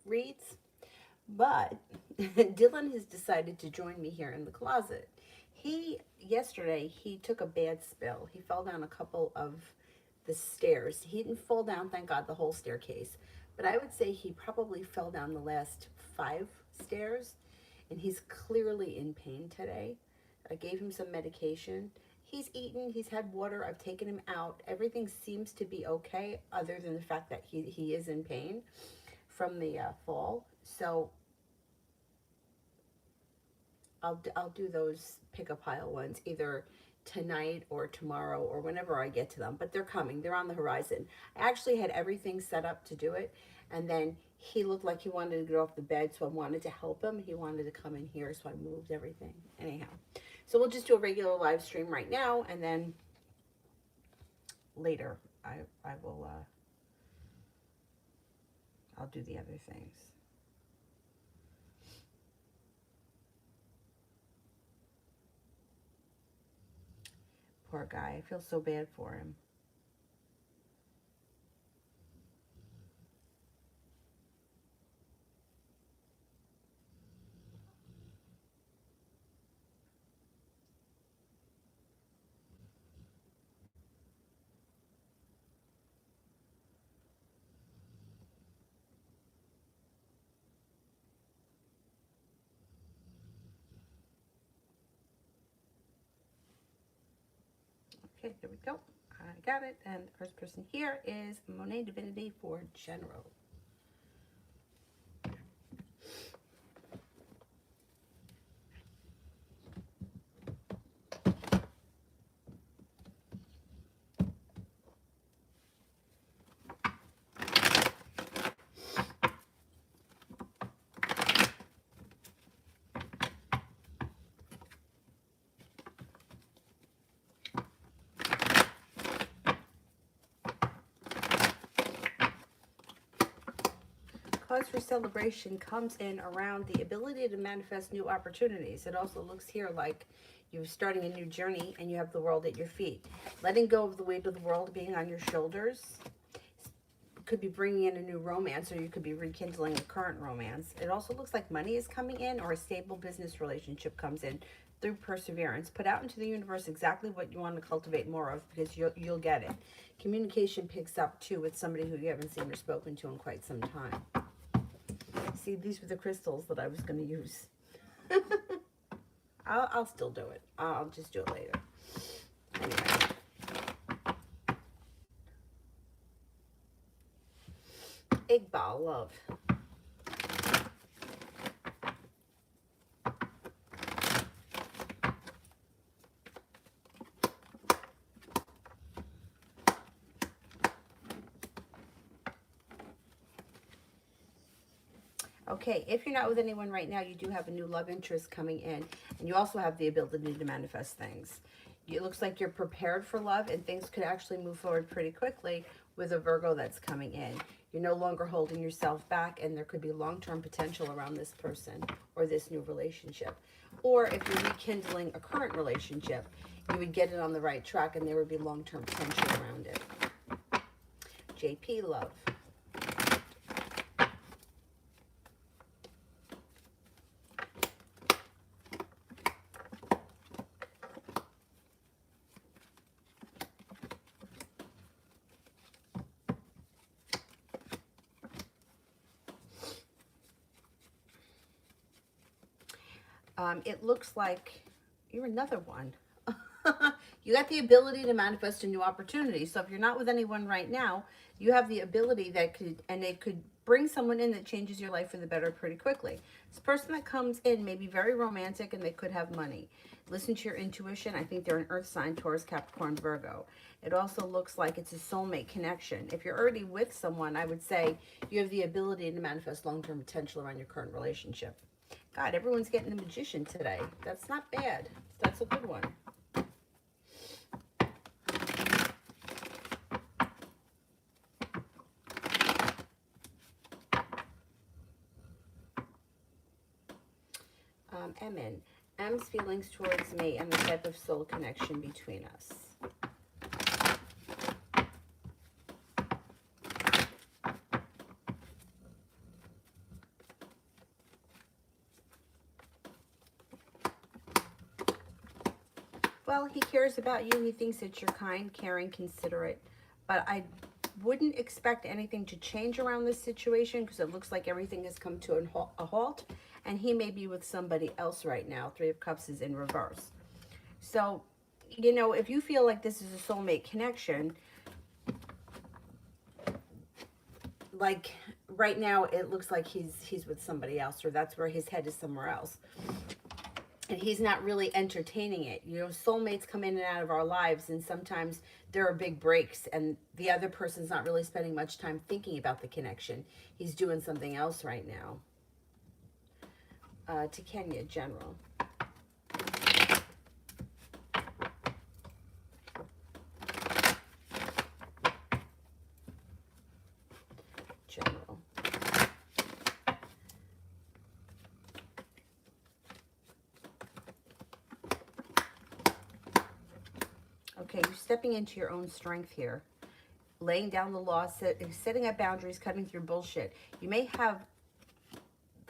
reads. But Dylan has decided to join me here in the closet. Yesterday, he took a bad spill. He fell down a couple of the stairs. He didn't fall down, thank God, the whole staircase. But I would say he probably fell down the last 5 stairs. And he's clearly in pain today. I gave him some medication. He's eaten, he's had water, I've taken him out. Everything seems to be okay, other than the fact that he is in pain from the fall. So I'll do those pick a pile ones either tonight or tomorrow or whenever I get to them. But they're coming. They're on the horizon. I actually had everything set up to do it, and then he looked like he wanted to get off the bed, so I wanted to help him. He wanted to come in here, so I moved everything. Anyhow, so we'll just do a regular live stream right now, and then later I will I'll do the other things. Poor guy. I feel so bad for him. Okay, there we go. I got it. And the first person here is Monet Divinity for General. Cause for celebration comes in around the ability to manifest new opportunities. It also looks here like you're starting a new journey and you have the world at your feet. Letting go of the weight of the world being on your shoulders could be bringing in a new romance, or you could be rekindling a current romance. It also looks like money is coming in, or a stable business relationship comes in through perseverance. Put out into the universe exactly what you want to cultivate more of, because you'll get it. Communication picks up too with somebody who you haven't seen or spoken to in quite some time. See, these were the crystals that I was going to use. I'll still do it. I'll just do it later. Anyway. Iqbal, love. Okay, if you're not with anyone right now, you do have a new love interest coming in, and you also have the ability to manifest things. It looks like you're prepared for love, and things could actually move forward pretty quickly with a Virgo that's coming in. You're no longer holding yourself back, and there could be long-term potential around this person or this new relationship. Or if you're rekindling a current relationship, you would get it on the right track, and there would be long-term potential around it. JP, love. It looks like you're another one. You got the ability to manifest a new opportunity. So if you're not with anyone right now, you have the ability that could, and it could bring someone in that changes your life for the better pretty quickly. This person that comes in may be very romantic, and they could have money. Listen to your intuition. I think they're an earth sign, Taurus, Capricorn, Virgo. It also looks like it's a soulmate connection. If you're already with someone, I would say you have the ability to manifest long-term potential around your current relationship. God, everyone's getting the Magician today. That's not bad. That's a good one. Emin. M's feelings towards me and the type of soul connection between us. Well, he cares about you. He thinks that you're kind, caring, considerate. But I wouldn't expect anything to change around this situation because it looks like everything has come to a halt. And he may be with somebody else right now. Three of Cups is in reverse. So, you know, if you feel like this is a soulmate connection, like right now it looks like he's with somebody else, or that's where his head is somewhere else. And he's not really entertaining it. You know, soulmates come in and out of our lives, and sometimes there are big breaks, and the other person's not really spending much time thinking about the connection. He's doing something else right now. To Kenya, General. General. Okay, you're stepping into your own strength here. Laying down the law, setting up boundaries, cutting through bullshit. You may have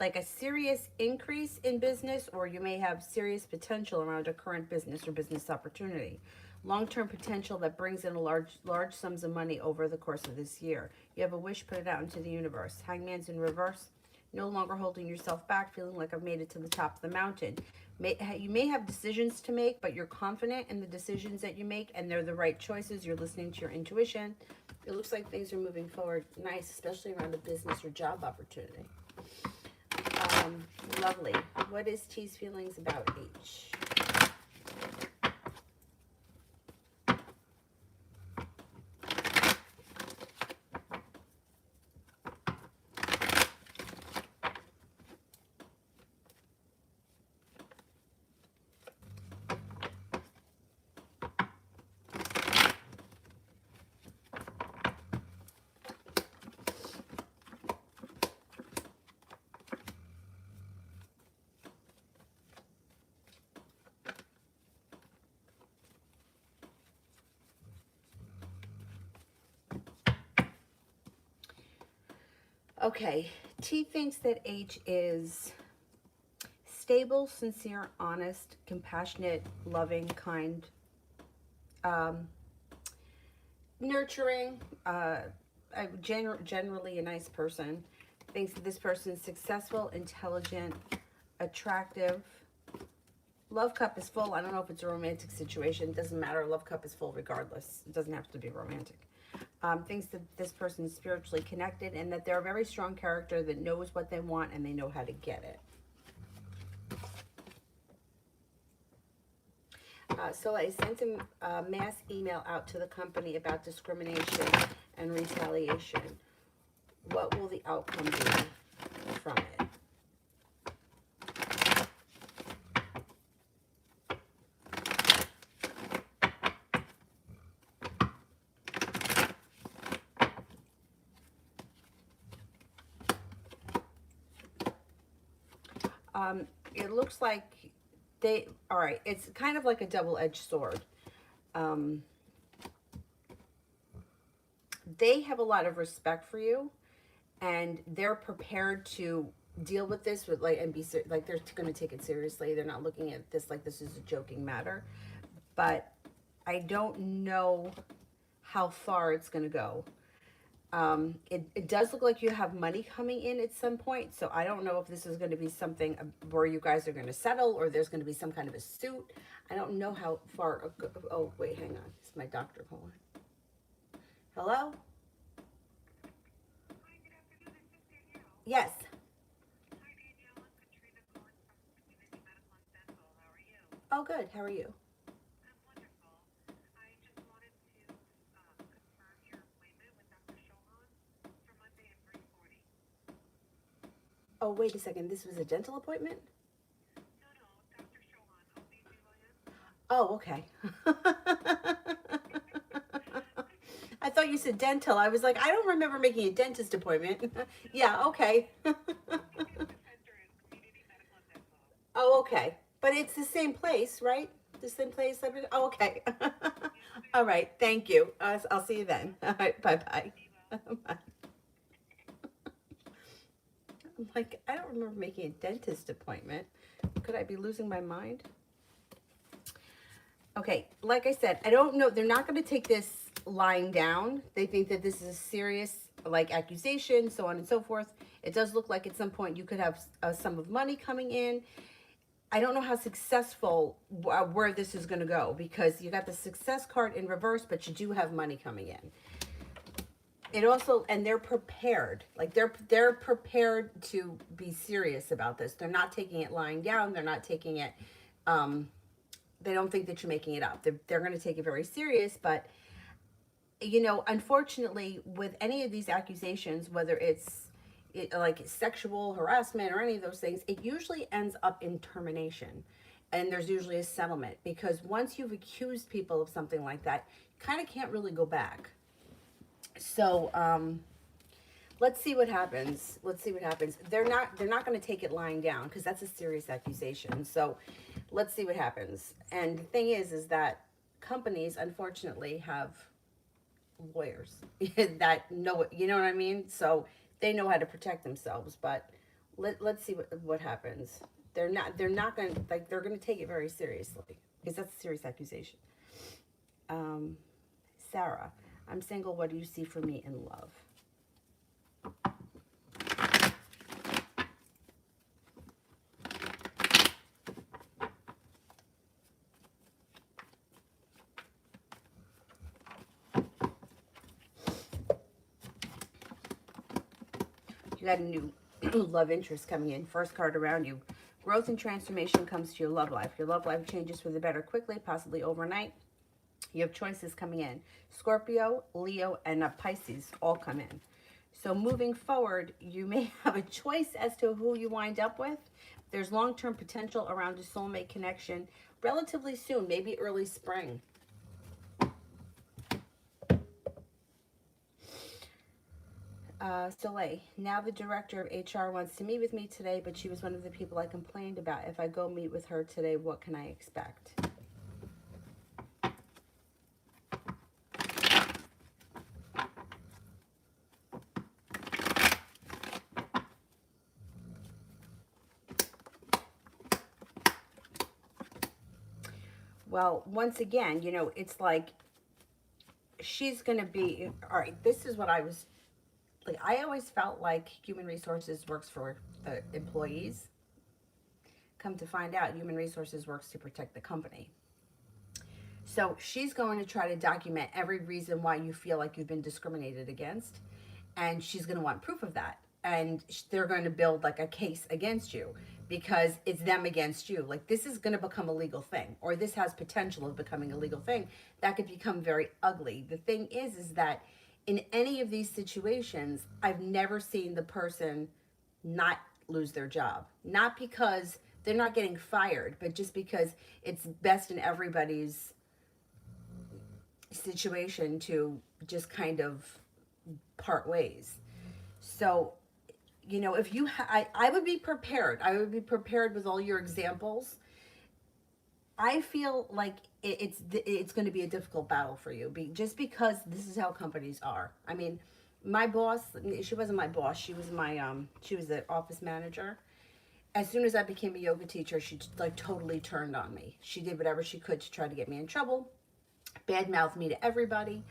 like a serious increase in business, or you may have serious potential around a current business or business opportunity. Long-term potential that brings in a large sums of money over the course of this year. You have a wish, put it out into the universe. Hangman's in reverse. No longer holding yourself back, feeling like I've made it to the top of the mountain. You may have decisions to make, but you're confident in the decisions that you make, and they're the right choices. You're listening to your intuition. It looks like things are moving forward nice, especially around a business or job opportunity. Lovely. What is T's feelings about H? Okay, T thinks that H is stable, sincere, honest, compassionate, loving, kind, nurturing, generally a nice person. Thinks that this person is successful, intelligent, attractive. Love cup is full. I don't know if it's a romantic situation. It doesn't matter. Love cup is full regardless. It doesn't have to be romantic. Thinks that this person is spiritually connected and that they're a very strong character that knows what they want and they know how to get it. So I sent a mass email out to the company about discrimination and retaliation. What will the outcome be from it? It looks like all right, it's kind of like a double-edged sword. They have a lot of respect for you, and they're prepared to deal with this with and be like they're going to take it seriously. They're not looking at this like this is a joking matter, but I don't know how far it's going to go. It does look like you have money coming in at some point, so I don't know if this is going to be something where you guys are going to settle or there's going to be some kind of a suit. I don't know how far. Oh, wait, hang on. It's my doctor calling. Hello? Yes. Hi, Danielle. I'm Katrina calling from Community Medical and Dental. How are you? Oh, good. How are you? I'm wonderful. I just wanted to confirm your appointment with Dr. Chauhan for Monday at 3:40. Oh, wait a second. This was a dental appointment? No, Dr. Chauhan, OBGYN. Oh, okay. I thought you said dental. I was like, I don't remember making a dentist appointment. Yeah, okay. The center is Community Medical and Dental. Oh, okay. But it's the same place, right? The same place. Oh, okay. Yes, All ma'am. right. Thank you. I'll see you then. All right. Bye-bye. Be well. Bye. I'm like, I don't remember making a dentist appointment. Could I be losing my mind? Okay, like I said, I don't know. They're not going to take this lying down. They think that this is a serious, like, accusation, so on and so forth. It does look like at some point you could have a sum of money coming in. I don't know how successful, where this is going to go, because you got the success card in reverse, but you do have money coming in. It also, and they're prepared, like they're prepared to be serious about this. They're not taking it lying down. They're not taking it, they don't think that you're making it up. They're going to take it very serious. But unfortunately, with any of these accusations, whether it's like sexual harassment or any of those things, it usually ends up in termination, and there's usually a settlement, because once you've accused people of something like that, you kind of can't really go back. So let's see what happens. Let's see what happens. They're not going to take it lying down, because that's a serious accusation. So let's see what happens. And the thing is that companies unfortunately have lawyers that know it, you know what I mean? So they know how to protect themselves. But let's see what happens. They're not going to, like, they're going to take it very seriously, because that's a serious accusation. Um, Sarah, I'm single. What do you see for me in love? You got a new love interest coming in. First card around you. Growth and transformation comes to your love life. Your love life changes for the better quickly, possibly overnight. You have choices coming in. Scorpio, Leo, and Pisces all come in. So moving forward, you may have a choice as to who you wind up with. There's long-term potential around a soulmate connection relatively soon, maybe early spring. Soleil, now the director of HR wants to meet with me today, but she was one of the people I complained about. If I go meet with her today, what can I expect? Well, once again, it's like she's going to be, all right, this is what I was, like, I always felt like human resources works for the employees. Come to find out, human resources works to protect the company. So she's going to try to document every reason why you feel like you've been discriminated against, and she's going to want proof of that. And they're going to build like a case against you, because it's them against you. Like, this is going to become a legal thing, or this has potential of becoming a legal thing that could become very ugly. The thing is that in any of these situations, I've never seen the person not lose their job. Not because they're not getting fired, but just because it's best in everybody's situation to just kind of part ways. So, if you, I would be prepared. I would be prepared with all your examples. I feel like it's going to be a difficult battle for you, just because this is how companies are. I mean, my boss, she wasn't my boss. She was she was the office manager. As soon as I became a yoga teacher, she like totally turned on me. She did whatever she could to try to get me in trouble, badmouthed me to everybody.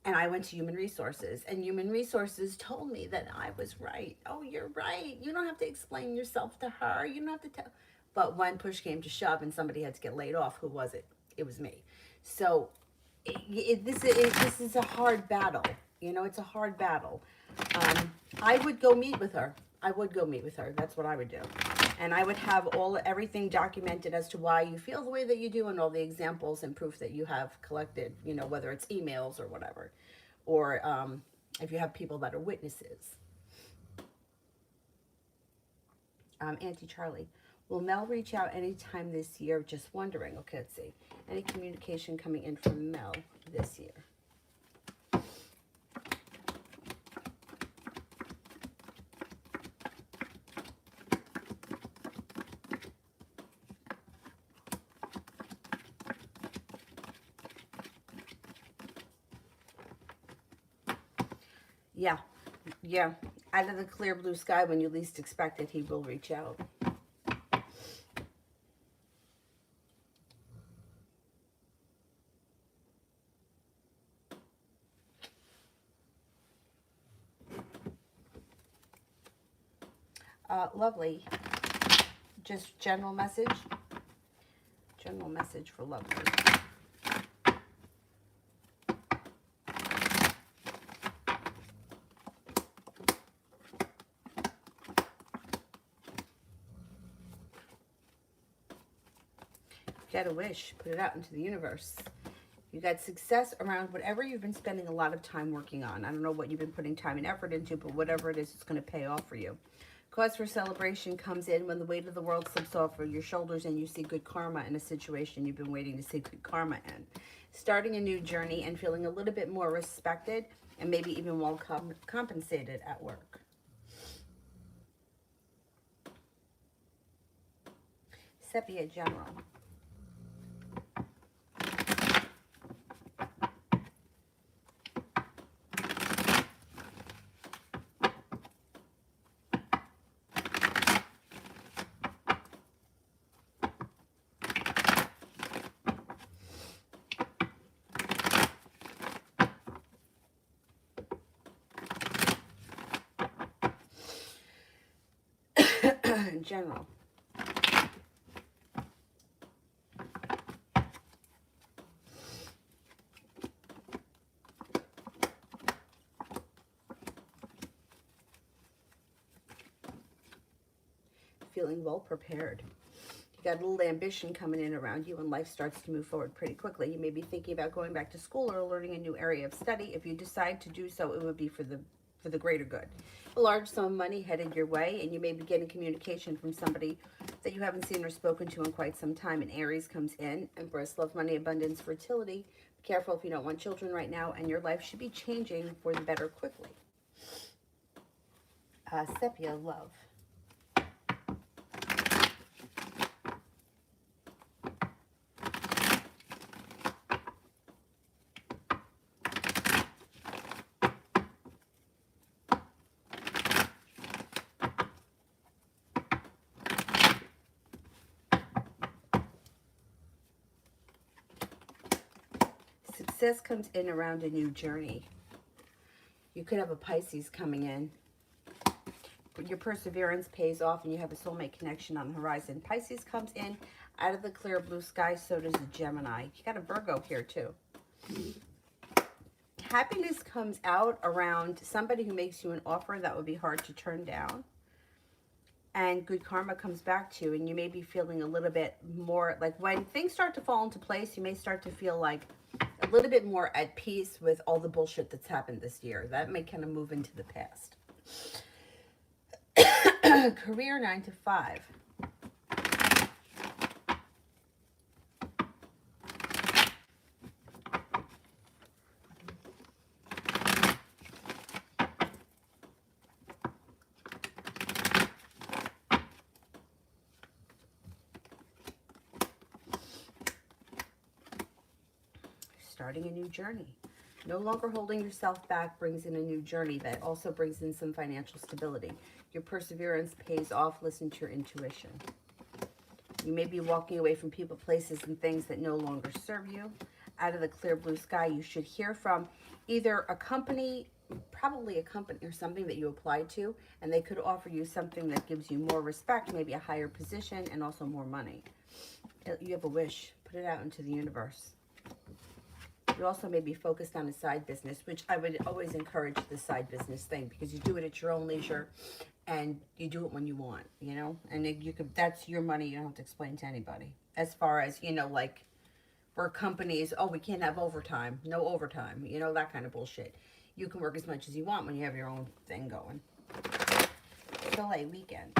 And I went to Human Resources, and Human Resources told me that I was right. Oh, you're right. You don't have to explain yourself to her. You don't have to tell. But when push came to shove and somebody had to get laid off, who was it? It was me. So this is a hard battle. It's a hard battle. I would go meet with her. I would go meet with her. That's what I would do. And I would have everything documented as to why you feel the way that you do, and all the examples and proof that you have collected, whether it's emails or whatever. Or if you have people that are witnesses. Auntie Charlie, will Mel reach out anytime this year? Just wondering. Okay, let's see. Any communication coming in from Mel this year? Yeah, yeah. Out of the clear blue sky, when you least expect it, he will reach out. Lovely. Just general message. General message for lovely. Get a wish. Put it out into the universe. You got success around whatever you've been spending a lot of time working on. I don't know what you've been putting time and effort into, but whatever it is, it's going to pay off for you. Cause for celebration comes in when the weight of the world slips off of your shoulders and you see good karma in a situation you've been waiting to see good karma in. Starting a new journey and feeling a little bit more respected and maybe even well compensated at work. Sepia General. General. Feeling well prepared. You got a little ambition coming in around you and life starts to move forward pretty quickly. You may be thinking about going back to school or learning a new area of study. If you decide to do so, it would be for the greater good. A large sum of money headed your way, and you may be getting communication from somebody that you haven't seen or spoken to in quite some time. And Aries comes in, Empress, love, money, abundance, fertility. Be careful if you don't want children right now, and your life should be changing for the better quickly. Sepia, love. Success comes in around a new journey. You could have a Pisces coming in. Your perseverance pays off and you have a soulmate connection on the horizon. Pisces comes in out of the clear blue sky, so does a Gemini. You got a Virgo here too. Happiness comes out around somebody who makes you an offer that would be hard to turn down. And good karma comes back to you, and you may be feeling a little bit more, like when things start to fall into place, you may start to feel like a little bit more at peace with all the bullshit that's happened this year. That may kind of move into the past. Career 9 to 5. Starting a new journey. No longer holding yourself back brings in a new journey that also brings in some financial stability. Your perseverance pays off. Listen to your intuition. You may be walking away from people, places, and things that no longer serve you. Out of the clear blue sky, you should hear from either a company, probably a company or something that you applied to, and they could offer you something that gives you more respect, maybe a higher position, and also more money. You have a wish. Put it out into the universe. You also may be focused on a side business, which I would always encourage the side business thing, because you do it at your own leisure and you do it when you want, you know, and you could, that's your money. You don't have to explain to anybody. As far as, you know, like for companies, oh, we can't have overtime, no overtime, you know, that kind of bullshit. You can work as much as you want when you have your own thing going. Soleil weekend.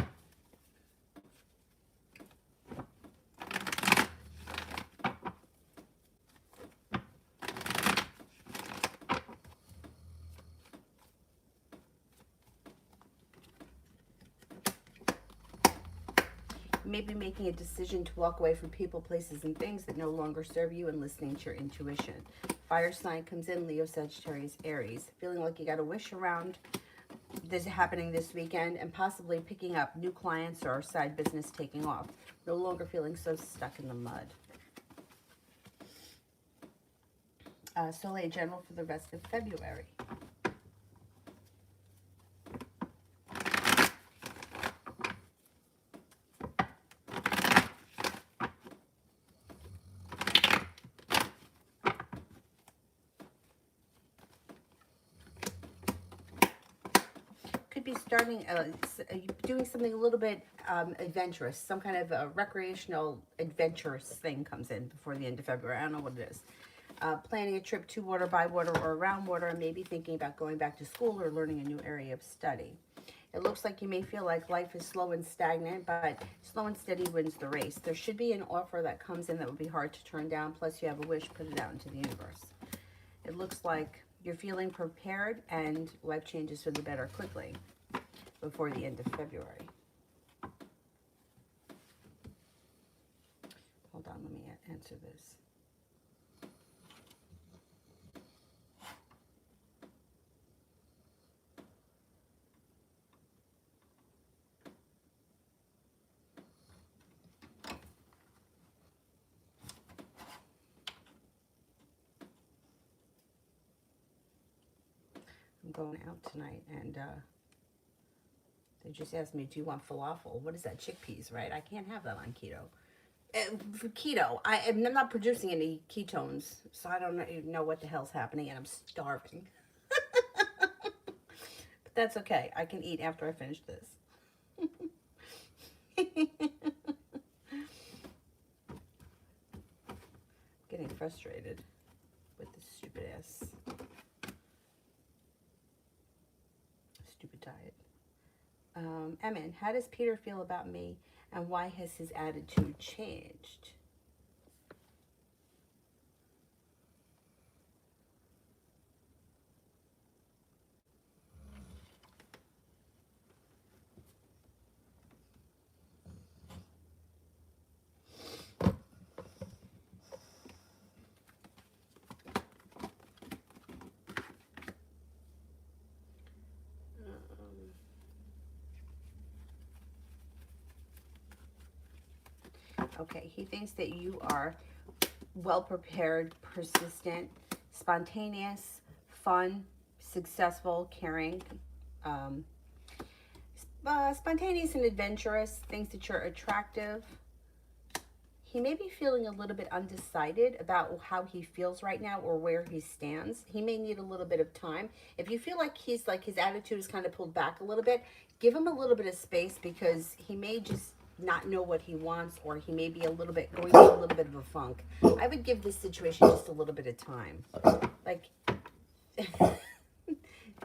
You may be making a decision to walk away from people, places, and things that no longer serve you and listening to your intuition. Fire sign comes in, Leo, Sagittarius, Aries. Feeling like you got a wish around this happening this weekend and possibly picking up new clients or side business taking off. No longer feeling so stuck in the mud. Soleil General for the rest of February. starting, doing something a little bit adventurous. Some kind of recreational adventurous thing comes in before the end of February. I don't know what it is. Planning a trip to water, by water, or around water, and maybe thinking about going back to school or learning a new area of study. It looks like you may feel like life is slow and stagnant, but slow and steady wins the race. There should be an offer that comes in that would be hard to turn down, plus you have a wish, put it out into the universe. It looks like you're feeling prepared and life changes for the better quickly before the end of February. Hold on, let me answer this. I'm going out tonight, and they just asked me, do you want falafel? What is that? Chickpeas, right? I can't have that on keto. For keto, I'm not producing any ketones, so I don't even know what the hell's happening, and I'm starving. But that's okay. I can eat after I finish this. Getting frustrated with this stupid ass. Stupid diet. Emin, how does Peter feel about me, and why has his attitude changed? Okay, he thinks that you are well prepared, persistent, spontaneous, fun, successful, caring, spontaneous and adventurous, thinks that you're attractive. He may be feeling a little bit undecided about how he feels right now or where he stands. He may need a little bit of time. If you feel like his attitude is kind of pulled back a little bit, give him a little bit of space, because he may just not know what he wants, or he may be a little bit going through a little bit of a funk. I would give this situation just a little bit of time. Like,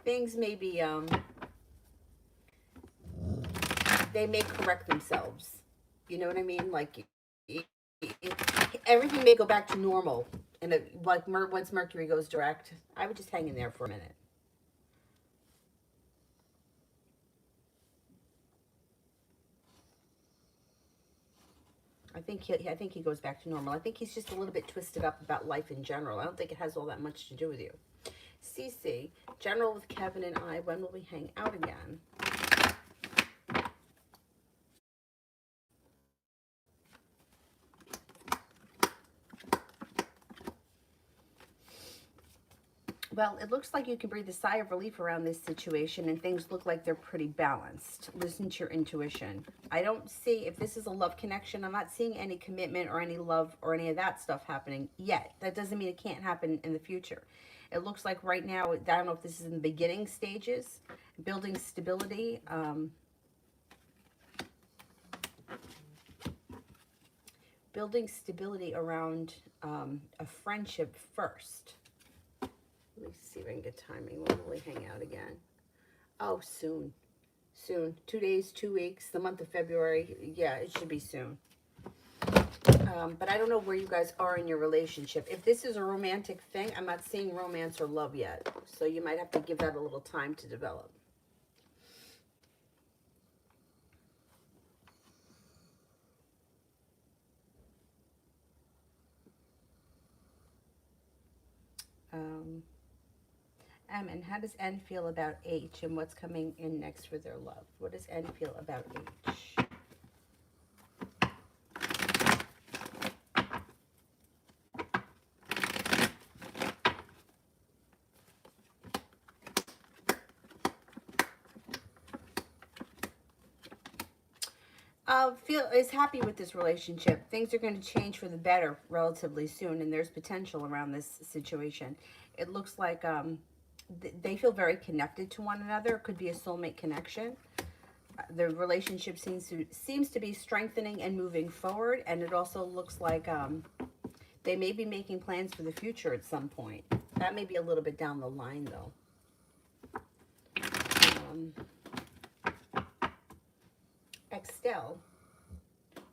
things may be, they may correct themselves. You know what I mean? Like, everything may go back to normal, and like once Mercury goes direct. I would just hang in there for a minute. I think he goes back to normal. I think he's just a little bit twisted up about life in general. I don't think it has all that much to do with you. CC, general with Kevin and I. When will we hang out again? Well, it looks like you can breathe a sigh of relief around this situation, and things look like they're pretty balanced. Listen to your intuition. I don't see, if this is a love connection, I'm not seeing any commitment or any love or any of that stuff happening yet. That doesn't mean it can't happen in the future. It looks like right now, I don't know if this is in the beginning stages, building stability. Building stability around a friendship first. Let me see if I can get timing. When will we hang out again? Oh, soon. Soon. 2 days, 2 weeks, the month of February. Yeah, it should be soon. But I don't know where you guys are in your relationship. If this is a romantic thing, I'm not seeing romance or love yet. So you might have to give that a little time to develop. And how does N feel about H, and what's coming in next for their love? What does N feel about H? Is happy with this relationship. Things are going to change for the better relatively soon, and there's potential around this situation. It looks like they feel very connected to one another. It could be a soulmate connection. The relationship seems to be strengthening and moving forward, and it also looks like they may be making plans for the future at some point. That may be a little bit down the line, though. Extell,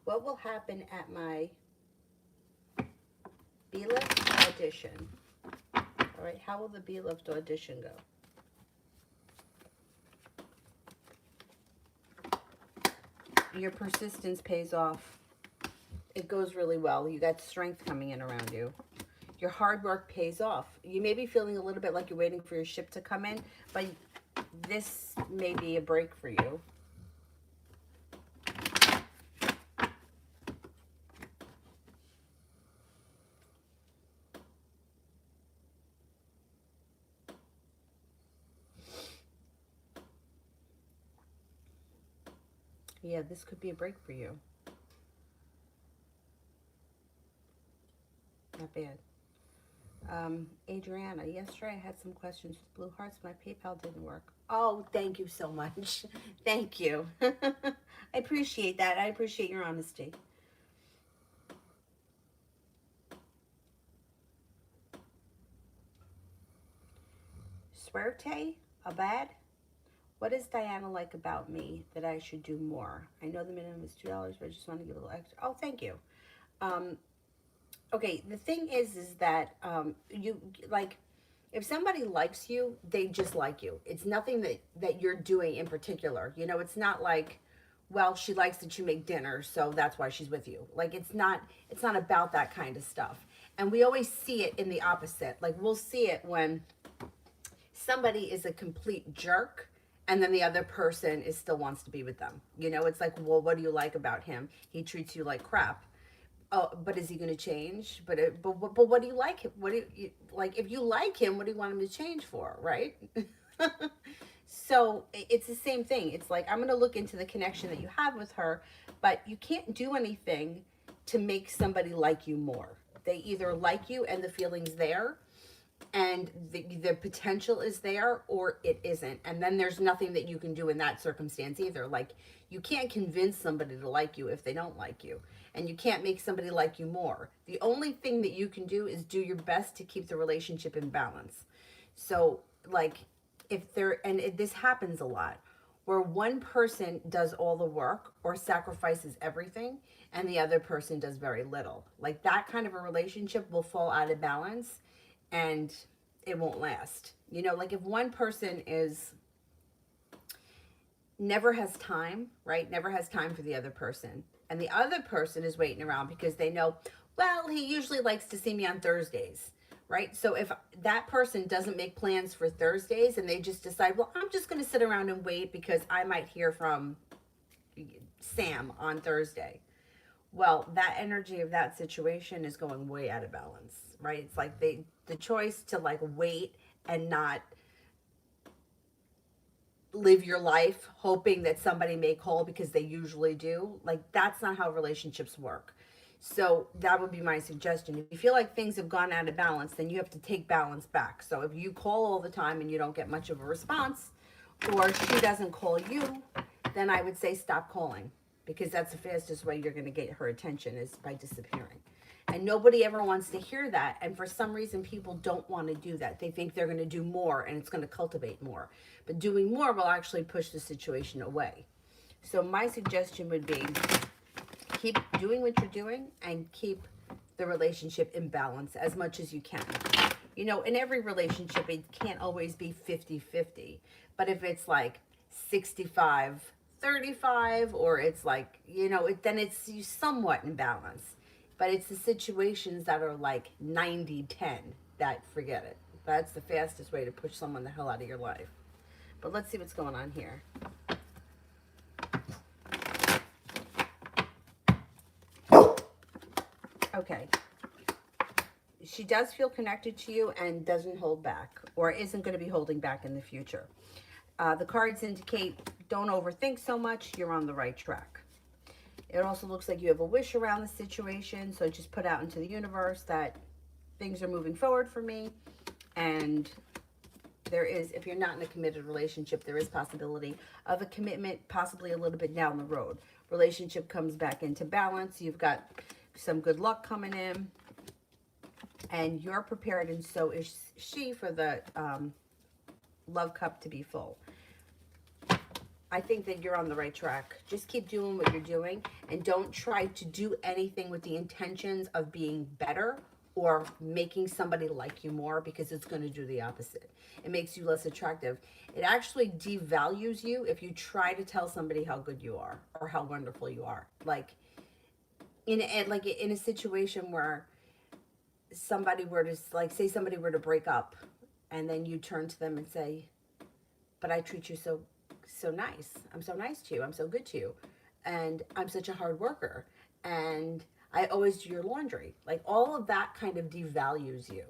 what will happen at my B-Lift audition? All right, how will the B-Lift audition go? Your persistence pays off. It goes really well. You got strength coming in around you. Your hard work pays off. You may be feeling a little bit like you're waiting for your ship to come in, but this may be a break for you. Yeah, this could be a break for you. Not bad. Adriana, yesterday I had some questions with Blue Hearts. My PayPal didn't work. Oh, thank you so much. Thank you. I appreciate that. I appreciate your honesty. Suerte, Abad. What is Diana like about me that I should do more? I know the minimum is $2, but I just want to give a little extra. Oh, thank you. Okay, the thing is that you, like, if somebody likes you, they just like you. It's nothing that you're doing in particular. You know, it's not like, well, she likes that you make dinner, so that's why she's with you. Like, it's not about that kind of stuff. And we always see it in the opposite. Like, we'll see it when somebody is a complete jerk and then the other person still wants to be with them. You know, it's like, well, what do you like about him? He treats you like crap. Oh, but is he going to change? But what do you like? What do you like? If you like him, what do you want him to change for, right? So it's the same thing. It's like, I'm going to look into the connection that you have with her, but you can't do anything to make somebody like you more. They either like you and the feeling's there, and the potential is there, or it isn't. And then there's nothing that you can do in that circumstance either. Like, you can't convince somebody to like you if they don't like you. And you can't make somebody like you more. The only thing that you can do is do your best to keep the relationship in balance. So, like, this happens a lot, where one person does all the work or sacrifices everything, and the other person does very little. Like, that kind of a relationship will fall out of balance, and it won't last. You know, like, if one person never has time, right? Never has time for the other person. And the other person is waiting around because they know, well, he usually likes to see me on Thursdays, right? So if that person doesn't make plans for Thursdays and they just decide, well, I'm just going to sit around and wait because I might hear from Sam on Thursday. Well, that energy of that situation is going way out of balance, right? It's like the choice to, like, wait and not live your life hoping that somebody may call because they usually do. Like, that's not how relationships work. So that would be my suggestion. If you feel like things have gone out of balance, then you have to take balance back. So if you call all the time and you don't get much of a response, or she doesn't call you, then I would say stop calling, because that's the fastest way you're going to get her attention, is by disappearing. And nobody ever wants to hear that. And for some reason, people don't want to do that. They think they're going to do more and it's going to cultivate more. But doing more will actually push the situation away. So my suggestion would be, keep doing what you're doing and keep the relationship in balance as much as you can. You know, in every relationship, it can't always be 50-50. But if it's like 65-35, or it's like, you know, then it's somewhat in balance. But it's the situations that are like 90-10 that, forget it. That's the fastest way to push someone the hell out of your life. But let's see what's going on here. Okay. She does feel connected to you and doesn't hold back, or isn't going to be holding back in the future. The cards indicate don't overthink so much. You're on the right track. It also looks like you have a wish around the situation. So just put out into the universe that things are moving forward for me, and there is, if you're not in a committed relationship, there is possibility of a commitment, possibly a little bit down the road. Relationship comes back into balance. You've got some good luck coming in, and you're prepared, and so is she for the love cup to be full. I think that you're on the right track. Just keep doing what you're doing, and don't try to do anything with the intentions of being better or making somebody like you more, because it's going to do the opposite. It makes you less attractive. It actually devalues you if you try to tell somebody how good you are or how wonderful you are. Like in a situation where somebody were to, like, say somebody were to break up, and then you turn to them and say, but I treat you so nice. I'm so nice to you. I'm so good to you. And I'm such a hard worker. And I always do your laundry. Like, all of that kind of devalues you.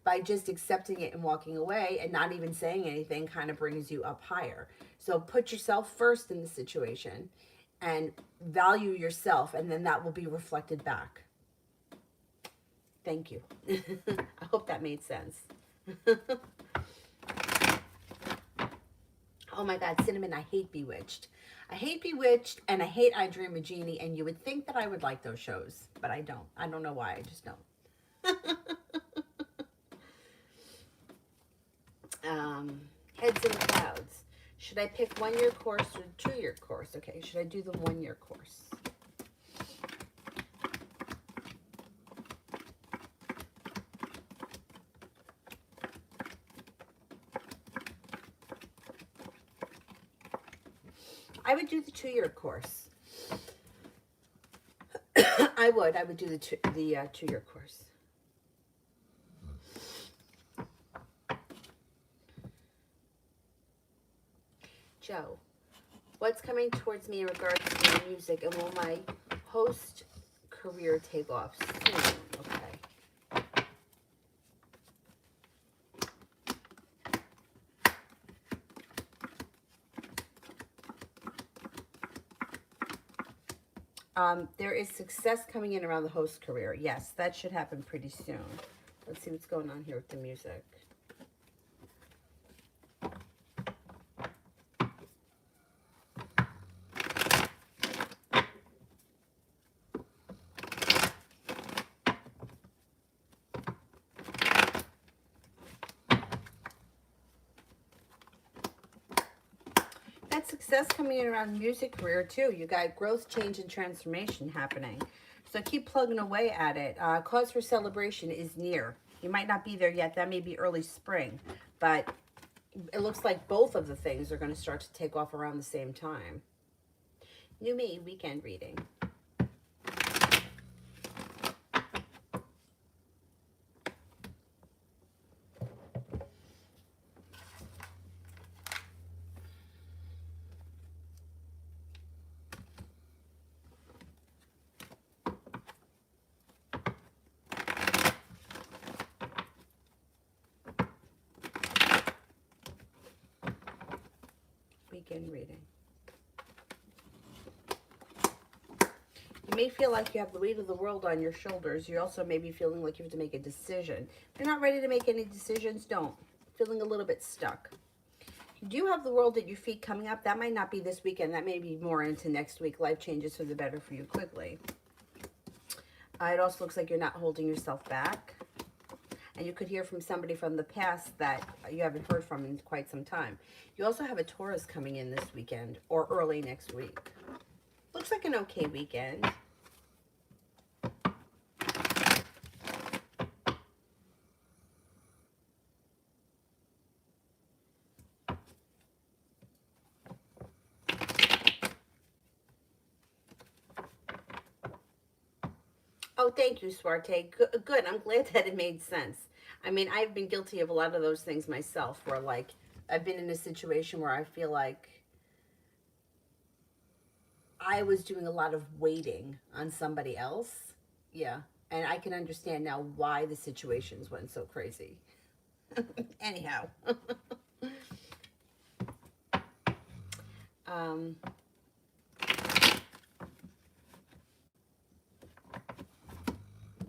By just accepting it and walking away and not even saying anything kind of brings you up higher. So put yourself first in the situation and value yourself, and then that will be reflected back. Thank you. I hope that made sense. Oh my God, Cinnamon, I hate Bewitched. I hate Bewitched, and I hate I Dream of Jeannie, and you would think that I would like those shows, but I don't. I don't know why, I just don't. Heads in the Clouds. Should I pick 1-year course or 2-year course? Okay, should I do the 1-year course? I would do the 2-year course. I would do the 2-year course. Joe, what's coming towards me in regards to my music, and will my host career take off soon? Okay. There is success coming in around the host career. Yes, that should happen pretty soon. Let's see what's going on here with the music. Success coming in around music career too. You got growth, change, and transformation happening. So keep plugging away at it. Cause for celebration is near. You might not be there yet. That may be early spring, but it looks like both of the things are going to start to take off around the same time. New Me weekend reading. Weekend reading. You may feel like you have the weight of the world on your shoulders. You also may be feeling like you have to make a decision. If you're not ready to make any decisions, don't. Feeling a little bit stuck. You do have the world at your feet coming up. That might not be this weekend. That may be more into next week. Life changes for the better for you quickly. It also looks like you're not holding yourself back. And you could hear from somebody from the past that you haven't heard from in quite some time. You also have a Taurus coming in this weekend or early next week. Looks like an okay weekend. Oh, thank you, Swarte. Good. I'm glad that it made sense. I mean, I've been guilty of a lot of those things myself, where, like, I've been in a situation where I feel like I was doing a lot of waiting on somebody else. Yeah. And I can understand now why the situations went so crazy. Anyhow. Let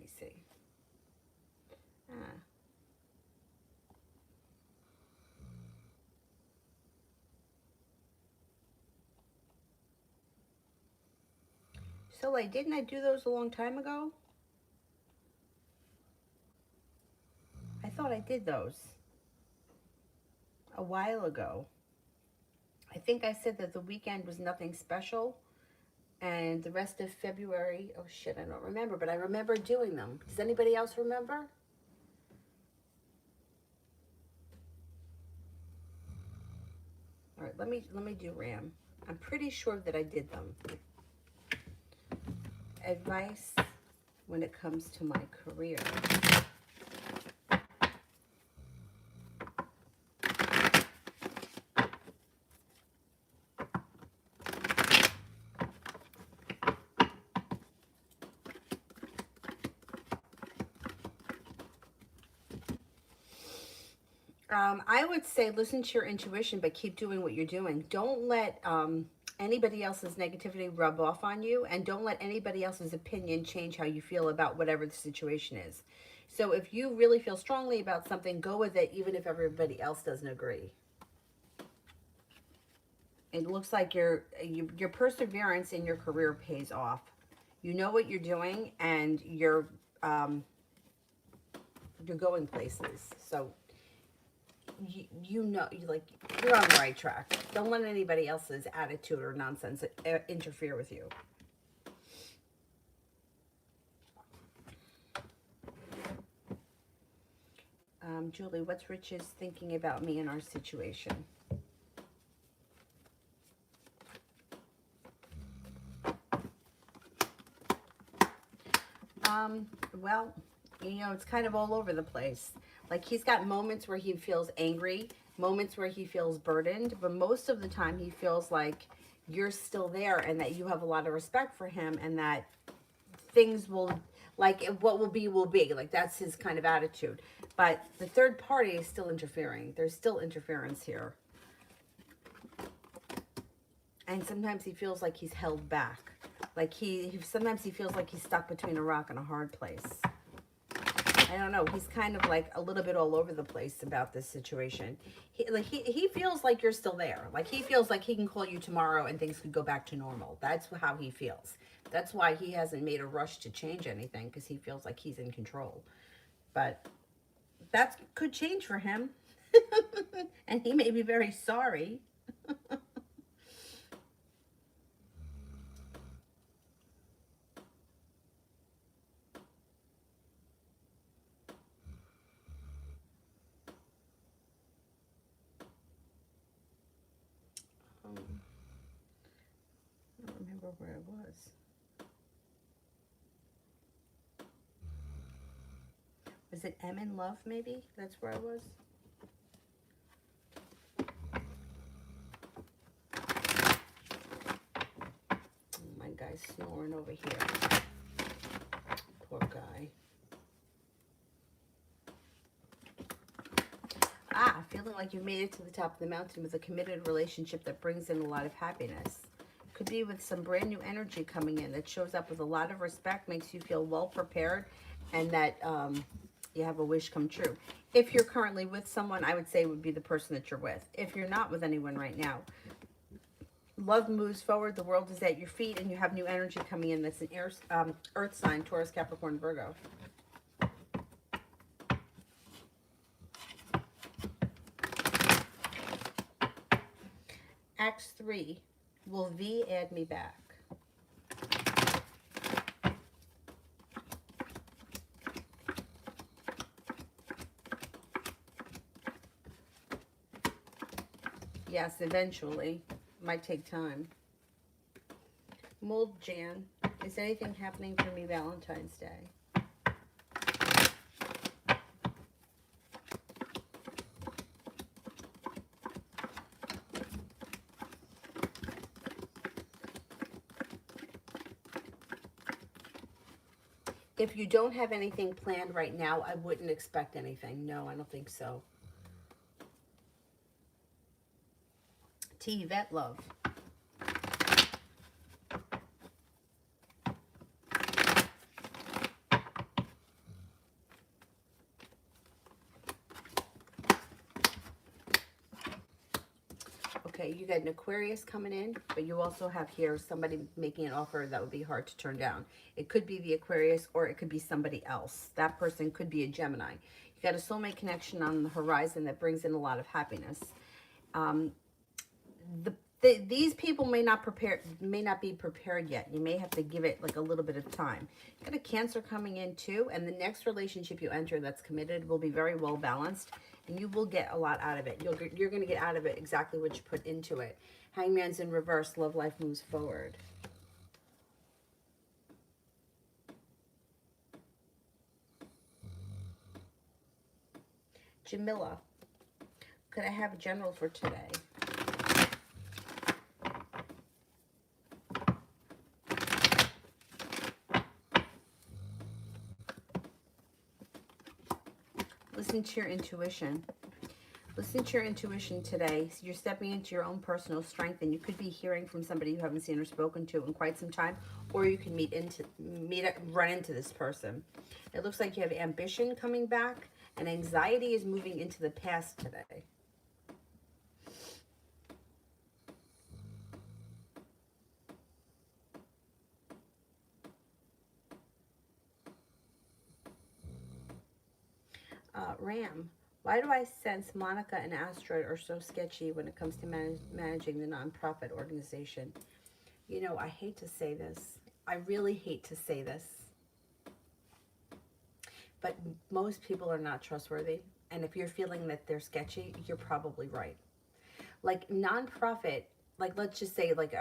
me see. Soleil, didn't I do those a long time ago? I thought I did those a while ago. I think I said that the weekend was nothing special, and the rest of February, oh shit, I don't remember, but I remember doing them. Does anybody else remember? All right, let me do Ram. I'm pretty sure that I did them. Advice when it comes to my career. I would say listen to your intuition, but keep doing what you're doing. Don't let anybody else's negativity rub off on you, and don't let anybody else's opinion change how you feel about whatever the situation is. So if you really feel strongly about something, go with it, even if everybody else doesn't agree. It looks like your perseverance in your career pays off. You know what you're doing, and you're going places. So you know, you're on the right track. Don't let anybody else's attitude or nonsense interfere with you. Julie, what's Rich's thinking about me and our situation? Well, you know, it's kind of all over the place. Like, he's got moments where he feels angry, moments where he feels burdened, but most of the time he feels like you're still there and that you have a lot of respect for him, and that things will, like, what will be will be. Like, that's his kind of attitude. But the third party is still interfering. There's still interference here. And sometimes he feels like he's held back. Like sometimes he feels like he's stuck between a rock and a hard place. I don't know. He's kind of like a little bit all over the place about this situation. He feels like you're still there. Like, he feels like he can call you tomorrow and things could go back to normal. That's how he feels. That's why he hasn't made a rush to change anything, because he feels like he's in control. But that could change for him. And he may be very sorry. I don't remember where it was. Was it M in Love, maybe? That's where I was. Oh, my guy's snoring over here. Poor guy. Feeling like you've made it to the top of the mountain with a committed relationship that brings in a lot of happiness. Could be with some brand new energy coming in that shows up with a lot of respect, makes you feel well prepared, and that you have a wish come true. If you're currently with someone, I would say it would be the person that you're with. If you're not with anyone right now, love moves forward, the world is at your feet, and you have new energy coming in. That's an earth sign, Taurus, Capricorn, Virgo. Acts 3, will V add me back? Yes, eventually. Might take time. Mold Jan, is anything happening for me Valentine's Day? If you don't have anything planned right now, I wouldn't expect anything. No, I don't think so. T. Vet Love. Okay, Okay, you got an Aquarius coming in, but you also have here somebody making an offer that would be hard to turn down. It could be the Aquarius or it could be somebody else. That person could be a Gemini. You got a soulmate connection on the horizon that brings in a lot of happiness. Um, these people may not be prepared yet. You may have to give it like a little bit of time. You got a Cancer coming in too, and the next relationship you enter that's committed will be very well balanced, and you will get a lot out of it. You're going to get out of it exactly what you put into it. Hangman's in reverse. Love life moves forward. Jamila, could I have a general for today? Listen to your intuition. Listen to your intuition today. So you're stepping into your own personal strength, and you could be hearing from somebody you haven't seen or spoken to in quite some time, or you can run into this person. It looks like you have ambition coming back, and anxiety is moving into the past today. Ram, why do I sense Monica and Asteroid are so sketchy when it comes to managing the nonprofit organization? You know, I hate to say this. I really hate to say this. But most people are not trustworthy. And if you're feeling that they're sketchy, you're probably right. Like nonprofit, like let's just say like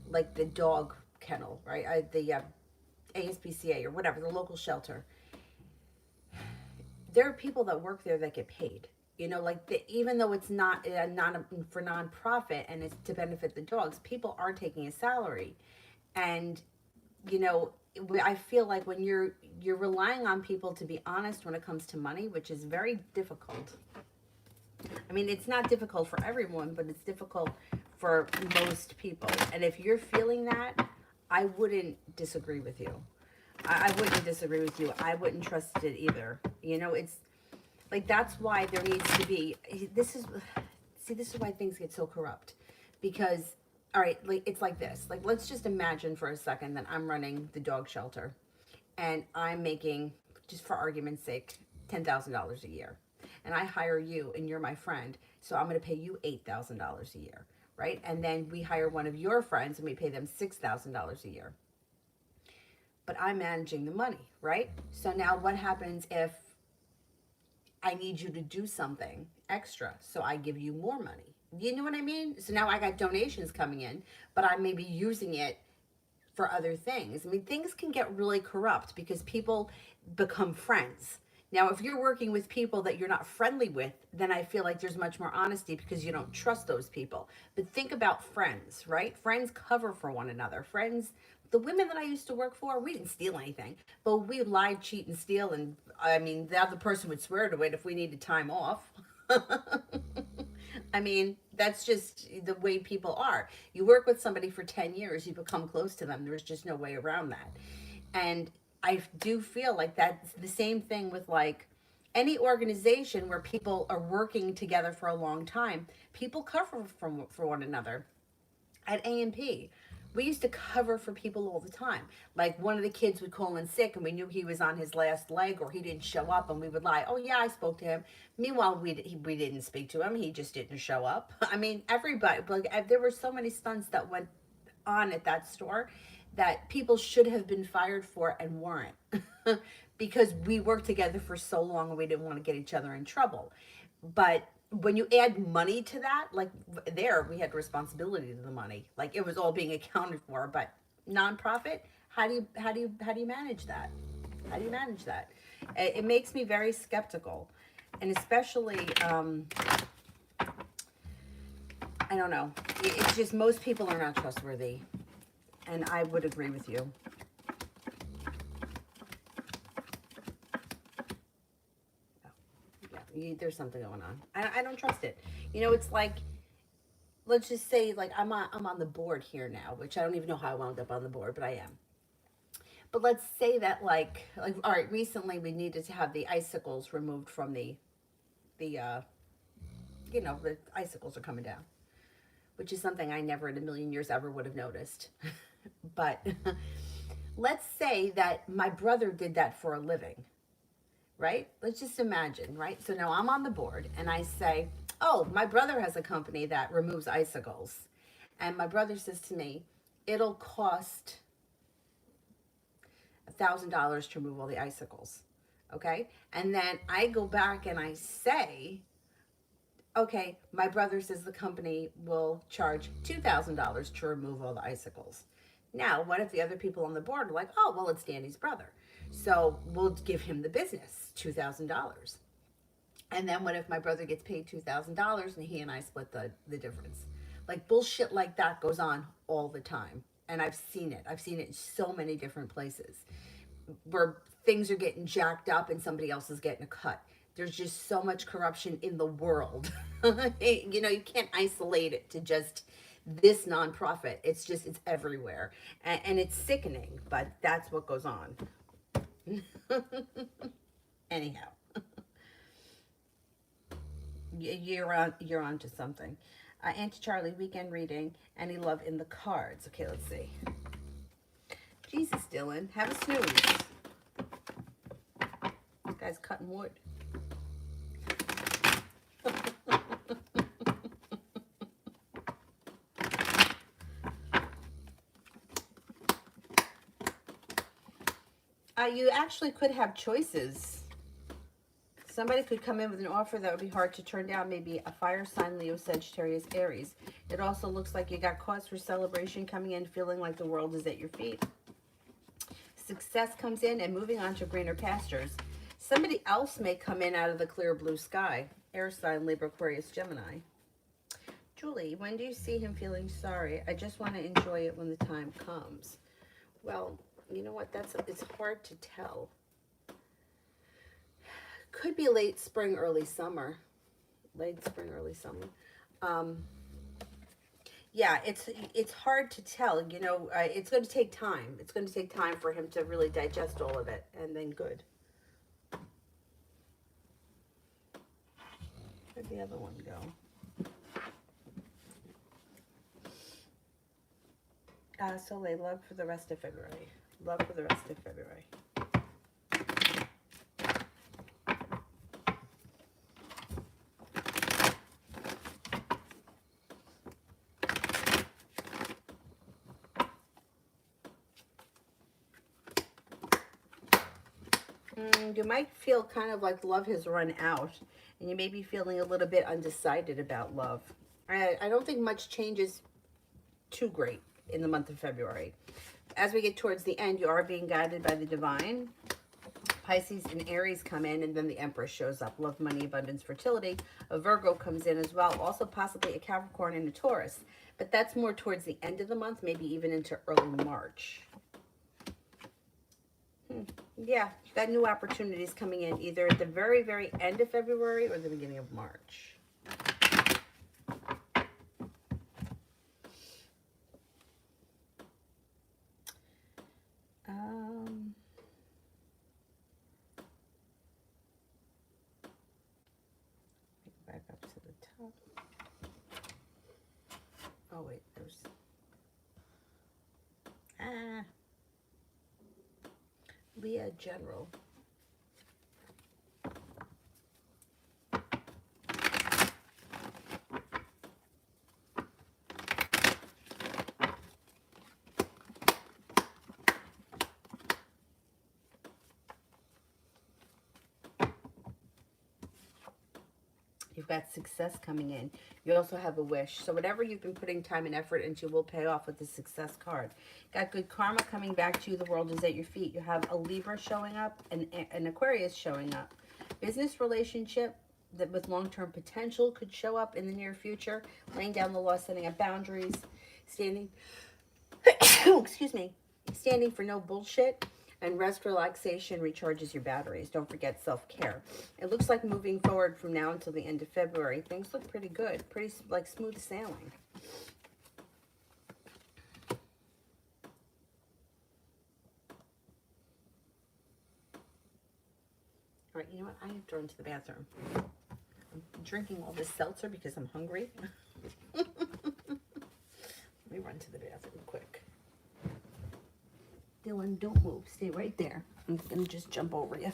like the dog kennel, right? The ASPCA or whatever, the local shelter. There are people that work there that get paid. You know, like even though it's not for nonprofit and it's to benefit the dogs, people are taking a salary, and you know, I feel like when you're relying on people to be honest when it comes to money, which is very difficult. I mean, it's not difficult for everyone, but it's difficult for most people. And if you're feeling that, I wouldn't disagree with you. I wouldn't disagree with you. I wouldn't trust it either. You know, it's like that's why there needs to be. This is why things get so corrupt, because all right, like it's like this. Like let's just imagine for a second that I'm running the dog shelter, and I'm making, just for argument's sake, $10,000 a year, and I hire you, and you're my friend, so I'm going to pay you $8,000 a year, right? And then we hire one of your friends, and we pay them $6,000 a year. But I'm managing the money, right? So now what happens if I need you to do something extra? So I give you more money. You know what I mean? So now I got donations coming in, but I may be using it for other things. I mean, things can get really corrupt because people become friends. Now, if you're working with people that you're not friendly with, then I feel like there's much more honesty because you don't trust those people. But think about friends, right? Friends cover for one another. Friends, the women that I used to work for, we didn't steal anything, but we lied, cheat, and steal. And I mean, the other person would swear to it if we needed time off. I mean, that's just the way people are. You work with somebody for 10 years, you become close to them. There's just no way around that. And I do feel like that's the same thing with like any organization where people are working together for a long time. People cover for one another. At A&P, we used to cover for people all the time. Like one of the kids would call in sick and we knew he was on his last leg or he didn't show up, and we would lie, oh yeah, I spoke to him. Meanwhile, we didn't speak to him. He just didn't show up. I mean, everybody, like there were so many stunts that went on at that store that people should have been fired for and weren't because we worked together for so long and we didn't want to get each other in trouble. But when you add money to that, like there we had responsibility to the money, like it was all being accounted for. But nonprofit, how do you manage that? How do you manage that? It makes me very skeptical, and especially I don't know. It's just most people are not trustworthy, and I would agree with you. There's something going on. I don't trust it. You know, it's like, let's just say, like I'm on the board here now, which I don't even know how I wound up on the board, but I am. But let's say that like all right, recently we needed to have the icicles removed from the you know, the icicles are coming down, which is something I never in a million years ever would have noticed. But let's say that my brother did that for a living, right? Let's just imagine, right? So now I'm on the board and I say, oh, my brother has a company that removes icicles. And my brother says to me, it'll cost $1,000 to remove all the icicles. Okay. And then I go back and I say, okay, my brother says the company will charge $2,000 to remove all the icicles. Now, what if the other people on the board are like, oh, well, it's Danny's brother, so we'll give him the business, $2,000. And then what if my brother gets paid $2,000 and he and I split the difference? Like bullshit like that goes on all the time. And I've seen it. I've seen it in so many different places where things are getting jacked up and somebody else is getting a cut. There's just so much corruption in the world. You know, you can't isolate it to just this nonprofit. It's just, it's everywhere. And it's sickening, but that's what goes on. Anyhow, you're on to something. Auntie Charlie, weekend reading. Any love in the cards? Okay, let's see. Jesus, Dylan, have a snooze. This guy's cutting wood. You actually could have choices. Somebody could come in with an offer that would be hard to turn down. Maybe a fire sign, Leo, Sagittarius, Aries. It also looks like you got cause for celebration coming in, feeling like the world is at your feet. Success comes in and moving on to greener pastures. Somebody else may come in out of the clear blue sky. Air sign, Libra, Aquarius, Gemini. Julie, when do you see him feeling sorry? I just want to enjoy it when the time comes. Well, you know what? It's hard to tell. Could be late spring, early summer. Late spring, early summer. Yeah, it's hard to tell. You know, it's going to take time. It's going to take time for him to really digest all of it, and then good. Where'd the other one go? Soleil, love for the rest of February. Love for the rest of February. You might feel kind of like love has run out, and you may be feeling a little bit undecided about love. I don't think much changes too great in the month of February. As we get towards the end, you are being guided by the divine. Pisces and Aries come in, and then the Empress shows up. Love, money, abundance, fertility. A Virgo comes in as well. Also possibly a Capricorn and a Taurus. But that's more towards the end of the month, maybe even into early March. Yeah, you got new opportunities coming in either at the very, very end of February or the beginning of March. Back up to the top. Oh wait, there's Leah General. You've got success coming in. You also have a wish. So whatever you've been putting time and effort into will pay off with the success card. Got good karma coming back to you. The world is at your feet. You have a Libra showing up and an Aquarius showing up. Business relationship that with long-term potential could show up in the near future. Laying down the law, setting up boundaries, standing, excuse me, standing for no bullshit. And rest, relaxation recharges your batteries. Don't forget self-care. It looks like moving forward from now until the end of February, things look pretty good. Pretty like smooth sailing. All right, you know what? I have to run to the bathroom. drinking all this seltzer because I'm hungry. Let me run to the bathroom quick. Dylan, don't move. Stay right there. I'm gonna just jump over you.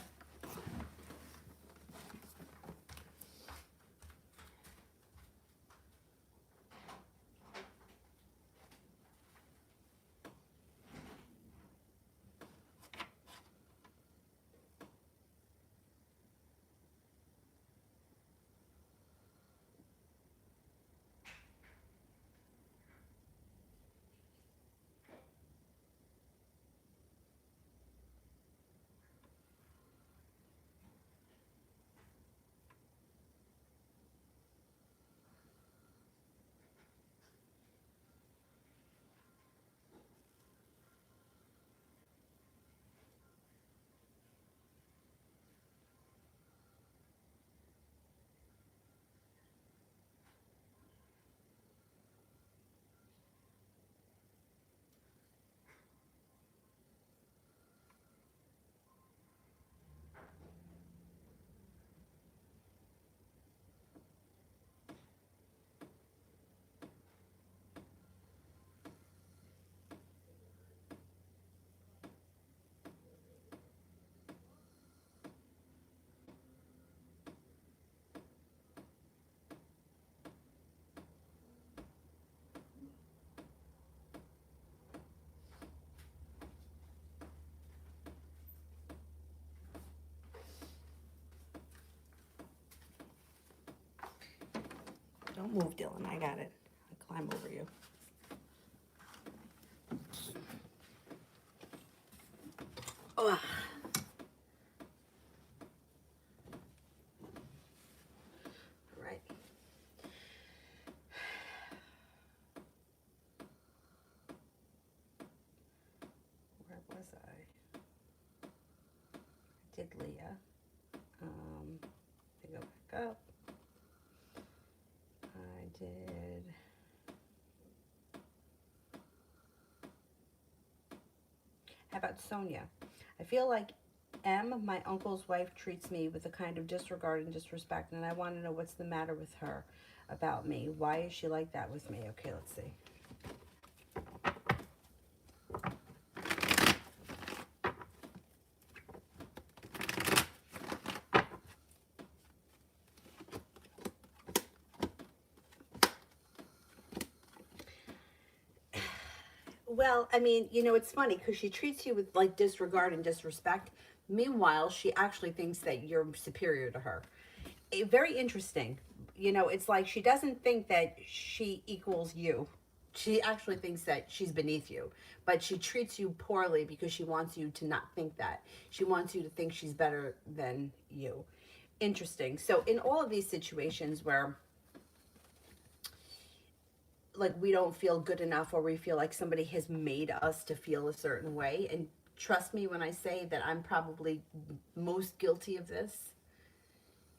Don't move, Dylan. I got it. I'll climb over you. Oh. All right. Where was I? Did Leah. I go back up. I did. How about Sonia? I feel like M, my uncle's wife, treats me with a kind of disregard and disrespect, and I want to know what's the matter with her about me. Why is she like that with me? Okay, let's see. Well, I mean, you know, it's funny because she treats you with like disregard and disrespect. Meanwhile, she actually thinks that you're superior to her. Very interesting. You know, it's like she doesn't think that she equals you. She actually thinks that she's beneath you, but she treats you poorly because she wants you to not think that. She wants you to think she's better than you. Interesting. So, in all of these situations where like we don't feel good enough or we feel like somebody has made us to feel a certain way, and trust me when I say that I'm probably most guilty of this,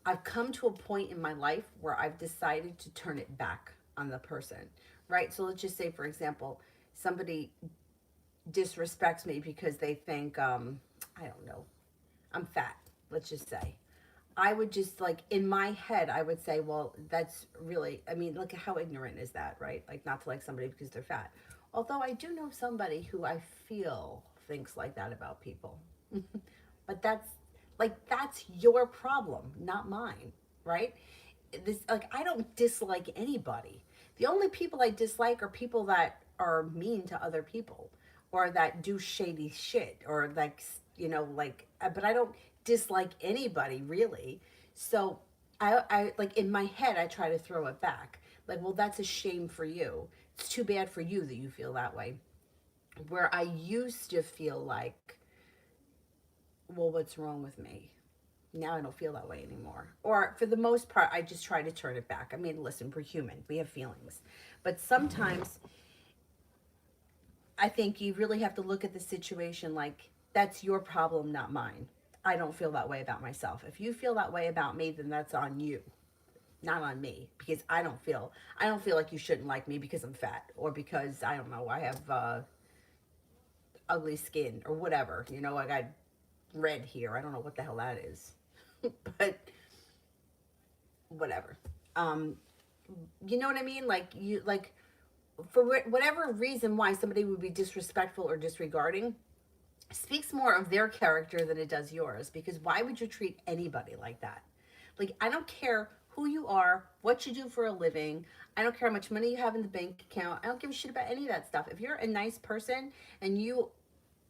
I've come to a point in my life where I've decided to turn it back on the person, right? So let's just say, for example, somebody disrespects me because they think, I don't know, I'm fat, let's just say. I would just like in my head, I would say, well, that's really, I mean, look at how ignorant is that, right? Like not to like somebody because they're fat. Although I do know somebody who I feel thinks like that about people. But that's your problem, not mine, right? This like I don't dislike anybody. The only people I dislike are people that are mean to other people or that do shady shit or like like but I don't dislike anybody really. So I like in my head I try to throw it back. Like, well, that's a shame for you. It's too bad for you that you feel that way. Where I used to feel like, well, what's wrong with me? Now I don't feel that way anymore. Or for the most part, I just try to turn it back. I mean, listen, we're human, we have feelings. But sometimes I think you really have to look at the situation like that's your problem, not mine. I don't feel that way about myself. If you feel that way about me, then that's on you, not on me, because I don't feel like you shouldn't like me because I'm fat or because I don't know, I have ugly skin or whatever. You know, I got red here. I don't know what the hell that is. But whatever. Um, you know what I mean? Like you like for whatever reason why somebody would be disrespectful or disregarding speaks more of their character than it does yours, because why would you treat anybody like that? Like, I don't care who you are, what you do for a living. I don't care how much money you have in the bank account. I don't give a shit about any of that stuff. If you're a nice person and you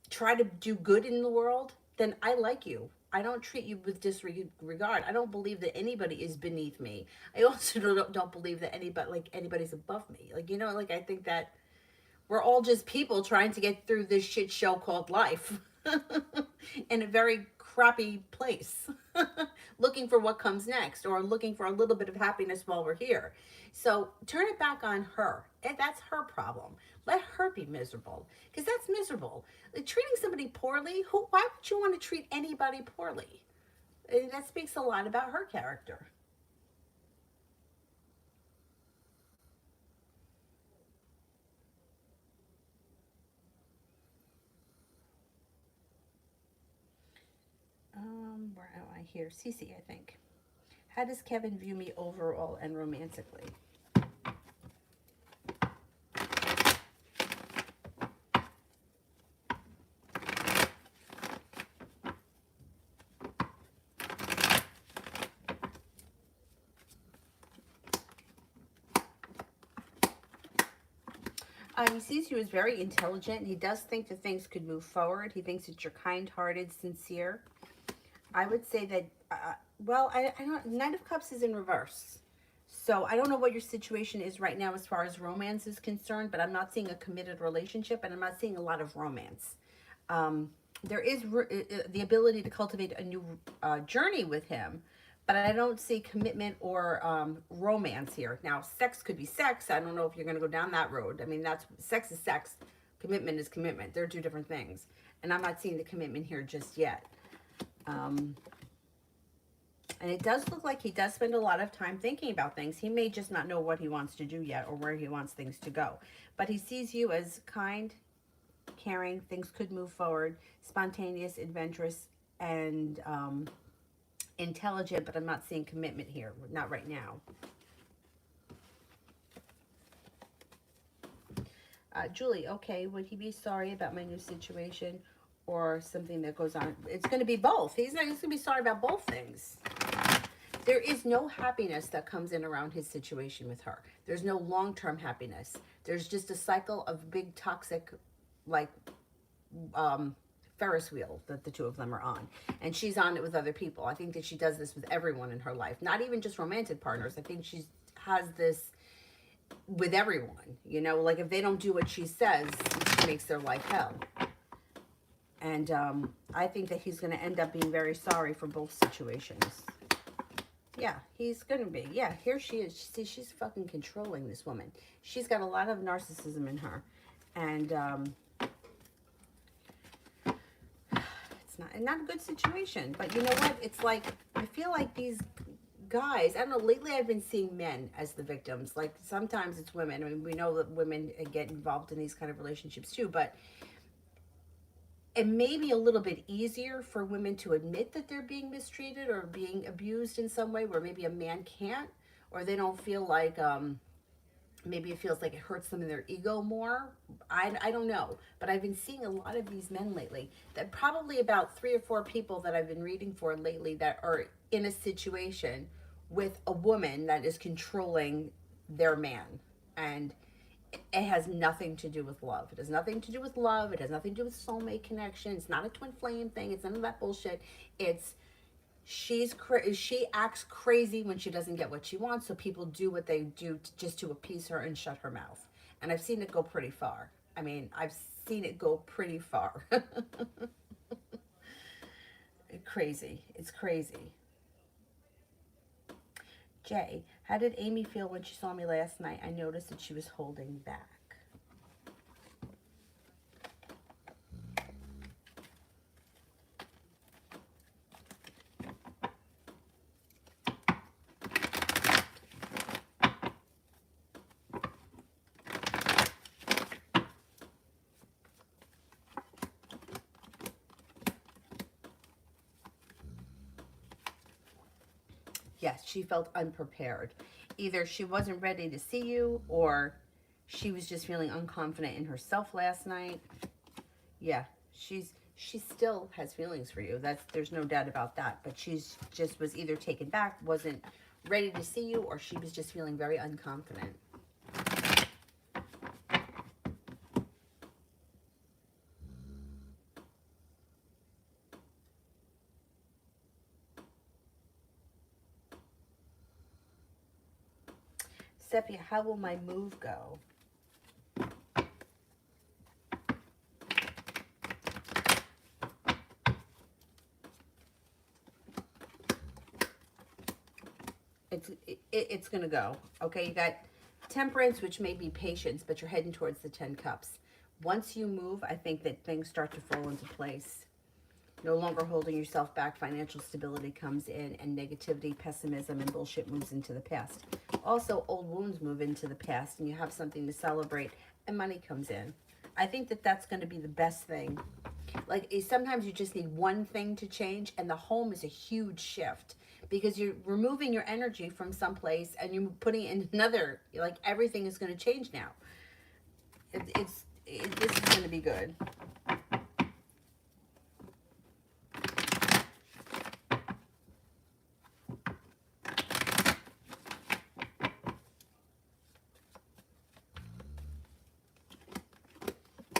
try to do good in the world, then I like you. I don't treat you with disregard. I don't believe that anybody is beneath me. I also don't believe that anybody's above me. Like, you know, like I think that we're all just people trying to get through this shit show called life in a very crappy place, looking for what comes next or looking for a little bit of happiness while we're here. So turn it back on her. And that's her problem. Let her be miserable, because that's miserable. Like, treating somebody poorly, why would you want to treat anybody poorly? And that speaks a lot about her character. Where am I here? Cece, I think. How does Kevin view me overall and romantically? He sees you as very intelligent. He does think that things could move forward. He thinks that you're kind-hearted, sincere. I would say that, well, I don't, Knight of Cups is in reverse. So I don't know what your situation is right now as far as romance is concerned, but I'm not seeing a committed relationship, and I'm not seeing a lot of romance. There is the ability to cultivate a new journey with him, but I don't see commitment or romance here. Now, sex could be sex. I don't know if you're going to go down that road. I mean, that's sex is sex. Commitment is commitment. They're two different things. And I'm not seeing the commitment here just yet. And it does look like he does spend a lot of time thinking about things. He may just not know what he wants to do yet or where he wants things to go. But he sees you as kind, caring, things could move forward, spontaneous, adventurous, and intelligent, but I'm not seeing commitment here. Not right now. Julie, okay, would he be sorry about my new situation or something that goes on? It's going to be both. He's going to be sorry about both things. There is no happiness that comes in around his situation with her. There's no long-term happiness. There's just a cycle of big toxic, like, Ferris wheel that the two of them are on. And she's on it with other people. I think that she does this with everyone in her life. Not even just romantic partners. I think she has this with everyone. You know, like if they don't do what she says, she makes their life hell. And I think that he's going to end up being very sorry for both situations. Yeah, he's going to be. Yeah, here she is. See, she's fucking controlling this woman. She's got a lot of narcissism in her. And it's not a good situation. But you know what? It's like, I feel like these guys, I don't know, lately I've been seeing men as the victims. Like, sometimes it's women. I mean, we know that women get involved in these kind of relationships too, but it may be a little bit easier for women to admit that they're being mistreated or being abused in some way, where maybe a man can't, or they don't feel like, maybe it feels like it hurts them in their ego more. I don't know. But I've been seeing a lot of these men lately, that probably about 3 or 4 people that I've been reading for lately that are in a situation with a woman that is controlling their man. And it has nothing to do with love. It has nothing to do with love. It has nothing to do with soulmate connection. It's not a twin flame thing. It's none of that bullshit. It's she acts crazy when she doesn't get what she wants, so people do what they do just to appease her and shut her mouth. And I've seen it go pretty far. I mean, I've seen it go pretty far. Crazy. It's crazy. Jay, how did Amy feel when she saw me last night? I noticed that she was holding back. Yes, she felt unprepared. Either she wasn't ready to see you, or she was just feeling unconfident in herself last night. Yeah, she still has feelings for you. There's no doubt about that. But she's just was either taken back, wasn't ready to see you, or she was just feeling very unconfident. Sepia, how will my move go? It's gonna go. Okay, you got Temperance, which may be patience, but you're heading towards the 10 cups. Once you move, I think that things start to fall into place. No longer holding yourself back, financial stability comes in, and negativity, pessimism, and bullshit moves into the past. Also, old wounds move into the past, and you have something to celebrate, and money comes in. I think that that's going to be the best thing. Like, sometimes you just need one thing to change, and the home is a huge shift because you're removing your energy from someplace and you're putting it in another. Like, everything is going to change now. This is going to be good.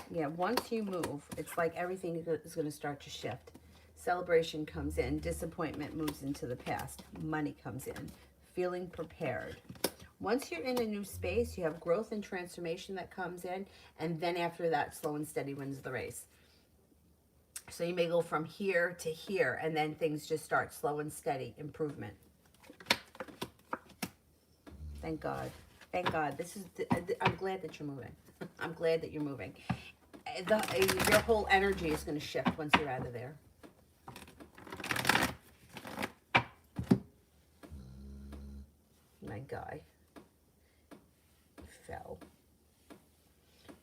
Yeah, once you move, it's like everything is going to start to shift. Celebration comes in, disappointment moves into the past, money comes in, feeling prepared. Once you're in a new space, you have growth and transformation that comes in, and then after that, slow and steady wins the race. So you may go from here to here, and then things just start slow and steady, improvement. Thank God. Thank God. I'm glad that you're moving. I'm glad that you're moving. Your whole energy is going to shift once you're out of there. My guy fell.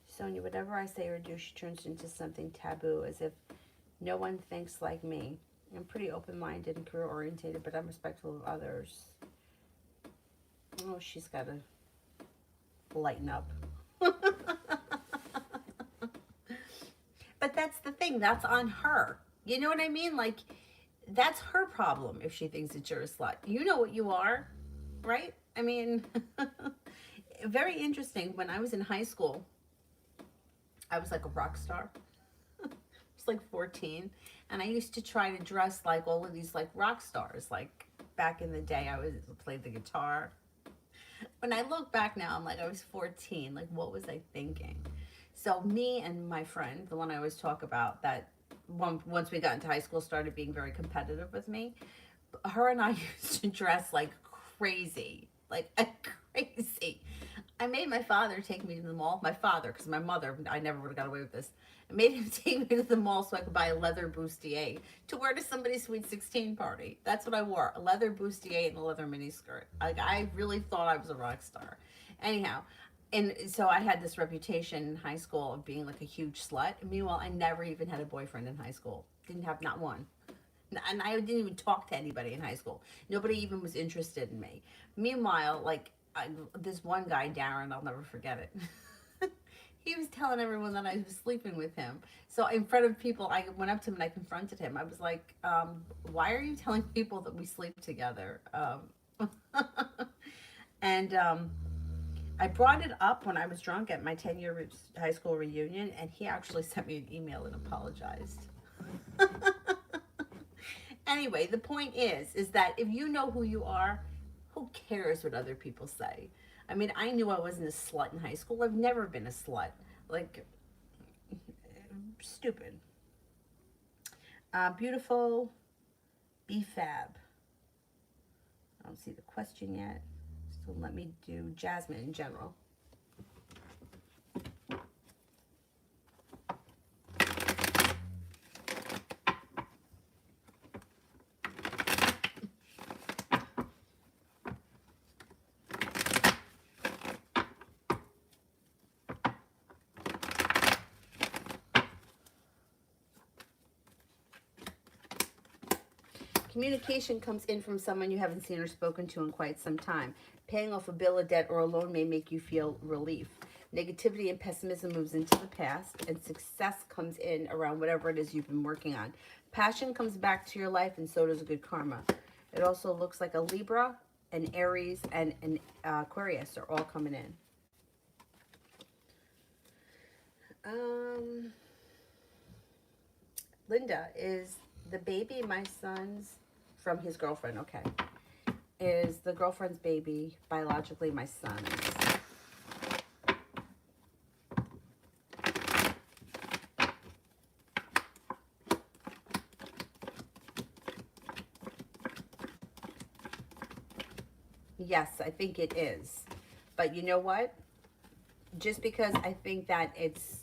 Sonia, whatever I say or do, she turns into something taboo, as if no one thinks like me. I'm pretty open-minded and career-orientated, but I'm respectful of others. Oh, she's got to lighten up. But that's the thing. That's on her. You know what I mean? Like, that's her problem if she thinks that you're a slut. You know what you are, right? I mean, very interesting. When I was in high school, I was like a rock star. I was like 14. And I used to try to dress like all of these like rock stars. Like, back in the day, I played the guitar. When I look back now, I'm like, I was 14. Like, what was I thinking? So me and my friend, the one I always talk about, that once we got into high school, started being very competitive with me. Her and I used to dress like crazy, like crazy. I made my father take me to the mall. My father, because my mother, I never would have got away with this. I made him take me to the mall so I could buy a leather bustier to wear to somebody's sweet 16 party. That's what I wore, a leather bustier and a leather miniskirt. Like, I really thought I was a rock star. Anyhow, and so I had this reputation in high school of being like a huge slut. Meanwhile, I never even had a boyfriend in high school. Didn't have not one. And I didn't even talk to anybody in high school. Nobody even was interested in me. Meanwhile, like, this one guy, Darren, I'll never forget it. He was telling everyone that I was sleeping with him. So in front of people, I went up to him and I confronted him. I was like, why are you telling people that we sleep together? And I brought it up when I was drunk at my 10-year high school reunion, and he actually sent me an email and apologized. Anyway, the point is that if you know who you are, who cares what other people say? I mean, I knew I wasn't a slut in high school. I've never been a slut. Like, stupid. Beautiful. Be fab. I don't see the question yet. So let me do Jasmine in general. Communication comes in from someone you haven't seen or spoken to in quite some time. Paying off a bill, a debt, or a loan may make you feel relief. Negativity and pessimism moves into the past, and success comes in around whatever it is you've been working on. Passion comes back to your life, and so does good karma. It also looks like a Libra, an Aries, and an Aquarius are all coming in. Linda, is the baby my son's from his girlfriend? Okay. Is the girlfriend's baby biologically my son's? Yes, I think it is. But you know what? Just because I think that it's,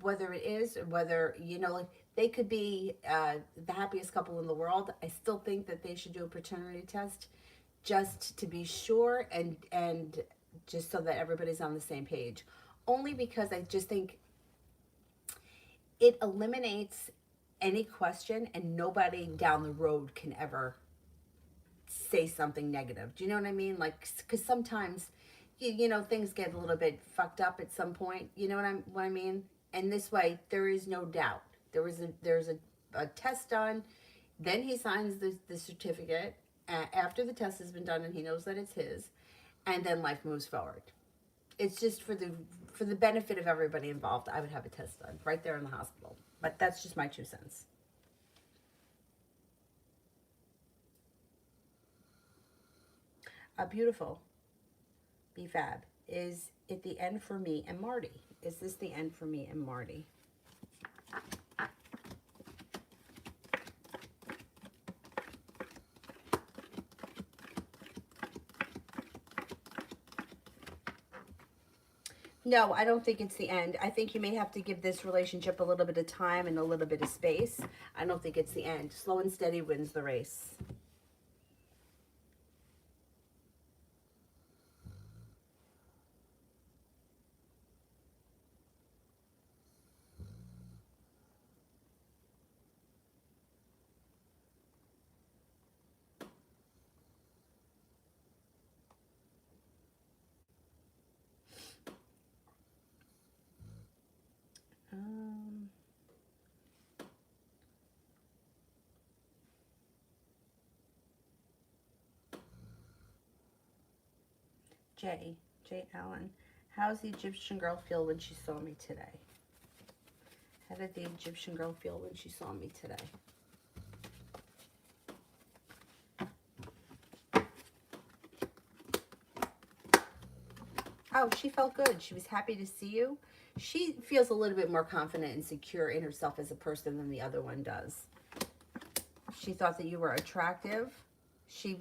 whether it is or whether, you know, like they could be the happiest couple in the world, I still think that they should do a paternity test just to be sure, and just so that everybody's on the same page. Only because I just think it eliminates any question, and nobody down the road can ever say something negative. Do you know what I mean? Like, because sometimes, you know, things get a little bit fucked up at some point. You know what I mean? And this way, there is no doubt. There's a test done, then he signs the certificate after the test has been done, and he knows that it's his, and then life moves forward. It's just for the benefit of everybody involved. I would have a test done right there in the hospital, but that's just my 2 cents. Beautiful. BFAB. Is it the end for me and Marty? Is this the end for me and Marty? No, I don't think it's the end. I think you may have to give this relationship a little bit of time and a little bit of space. I don't think it's the end. Slow and steady wins the race. J. Allen. How's the Egyptian girl feel when she saw me today? How did the Egyptian girl feel when she saw me today? Oh, she felt good. She was happy to see you. She feels a little bit more confident and secure in herself as a person than the other one does. She thought that you were attractive. She